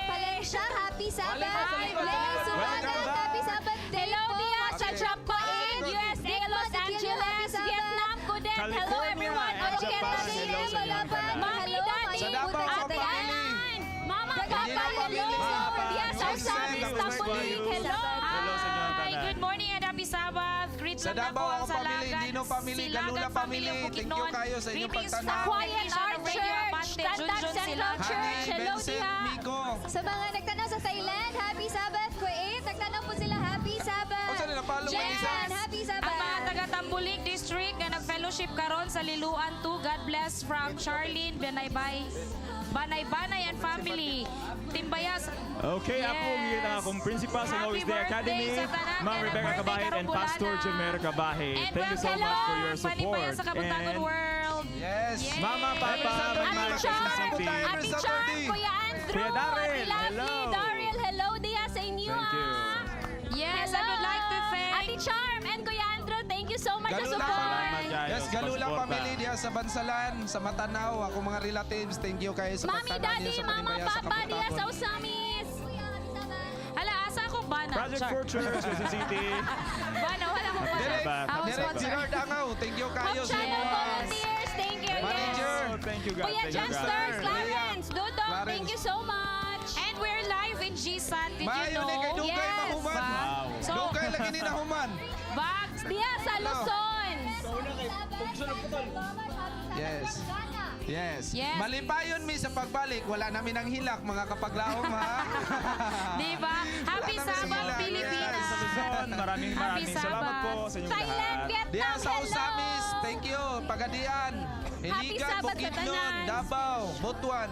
Palensya, Happy Sabbath. Hi, Lea Sumagat, Welcome. Happy Sabbath. Hello dia sa Okay. Japan, USA, Los Angeles, Vietnam, Kudet. Hello California, everyone. and Okay, Japan. Tati. Hello sa inyong tanan. Mami, Daddy, Sa Davao, Ate family. Anan, Mama, Hindi na Papa, family. hello. Papa, Dia sa Jose, Samis, Jose, Tambulig, hello. Hello sa inyong Hi, tanan. good morning and happy Sabbath. Greet Sa lang ako Davao, ang ang family, Salagan, Dino family, Silagan Galula family. of Thank you Bukidnon. kayo sa inyong Greetings pagtanaw. sa Quiet Art Church, Tandag Central Church, hello Vincent, dia. Miko. Sa mga nagtanaw sa Thailand, Happy Sabbath. Kuwait, nagtanaw po sila, Happy Sabbath. O, saan nila? Follow mo, Lisa? Jan, Happy Sabbath. Ang mga taga-Tambulig District na nag-fellowship karon sa Liluan 2. God bless from Charlene Banay and family. Timbayas. Okay, ako ang akong principal sa Happy Novis Day Academy, birthday sa tanan Ma'am nga Rebecca nag-birthday Cabahit and karong Pastor bulana. Jemer Cabahit. And Thank you so much for your Panimbaya support. sa Kabuntagon And World. Yes. Yes. Mama, Papa, Ate Mama, Char, City. Ate Char, Kuya Andrew, Kuya Daryl, Ate Lovely, hello. Daryl, hello dia sa inyo. Thank you. Yes, Hello. I would like to thank Ate Charm and Kuya Andrew, thank you so much sa Galula. support. Salamat, guys, Yes, sa Galula pagsuporta. family diya sa sa Bansalan, sa Matanaw, ako mga relatives, thank you kayo sa Mami, pagtanan niyo Daddy, sa Mama, Panimbaya sa Papa, diya Kabuntagon. sa Usamis. Hala, asa ako ba na? Project Char. Fortune, Quezon City. Bana, wala mo pa. Direct Gerard Angaw, thank you kayo Hope sa Channel mga volunteers, thank you. manager. Oh, thank you, God. Kuya Thank you, God. Janster, Clarence, Dudong, Clarence. thank you so much. And we're live in GSAT, did you Maayo know? ni kay Dugay Yes. Mahuman. Wow. So, Dugay lagi ni Nahuman. bags, Diya sa Luzon. Yes. Yes. Yes. Malipayon mi sa pagbalik, wala namin ang hilak mga kapaglaom ha. di ba? Happy Wala namin Sabbath, sila. Pilipinas! Yes. Sa Luzon, maraming Happy salamat po Sabbath. sa inyong Thailand, lahat. Vietnam, Diya sa hello. Usamis, thank you. Pagadian, Iligan, Sabbath sa Bukidnon, tanan. Davao, Butuan.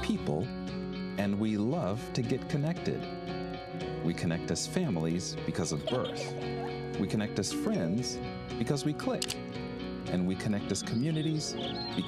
People, and we love to get connected. We connect as families because of birth. We connect as friends because we click. And we connect as communities because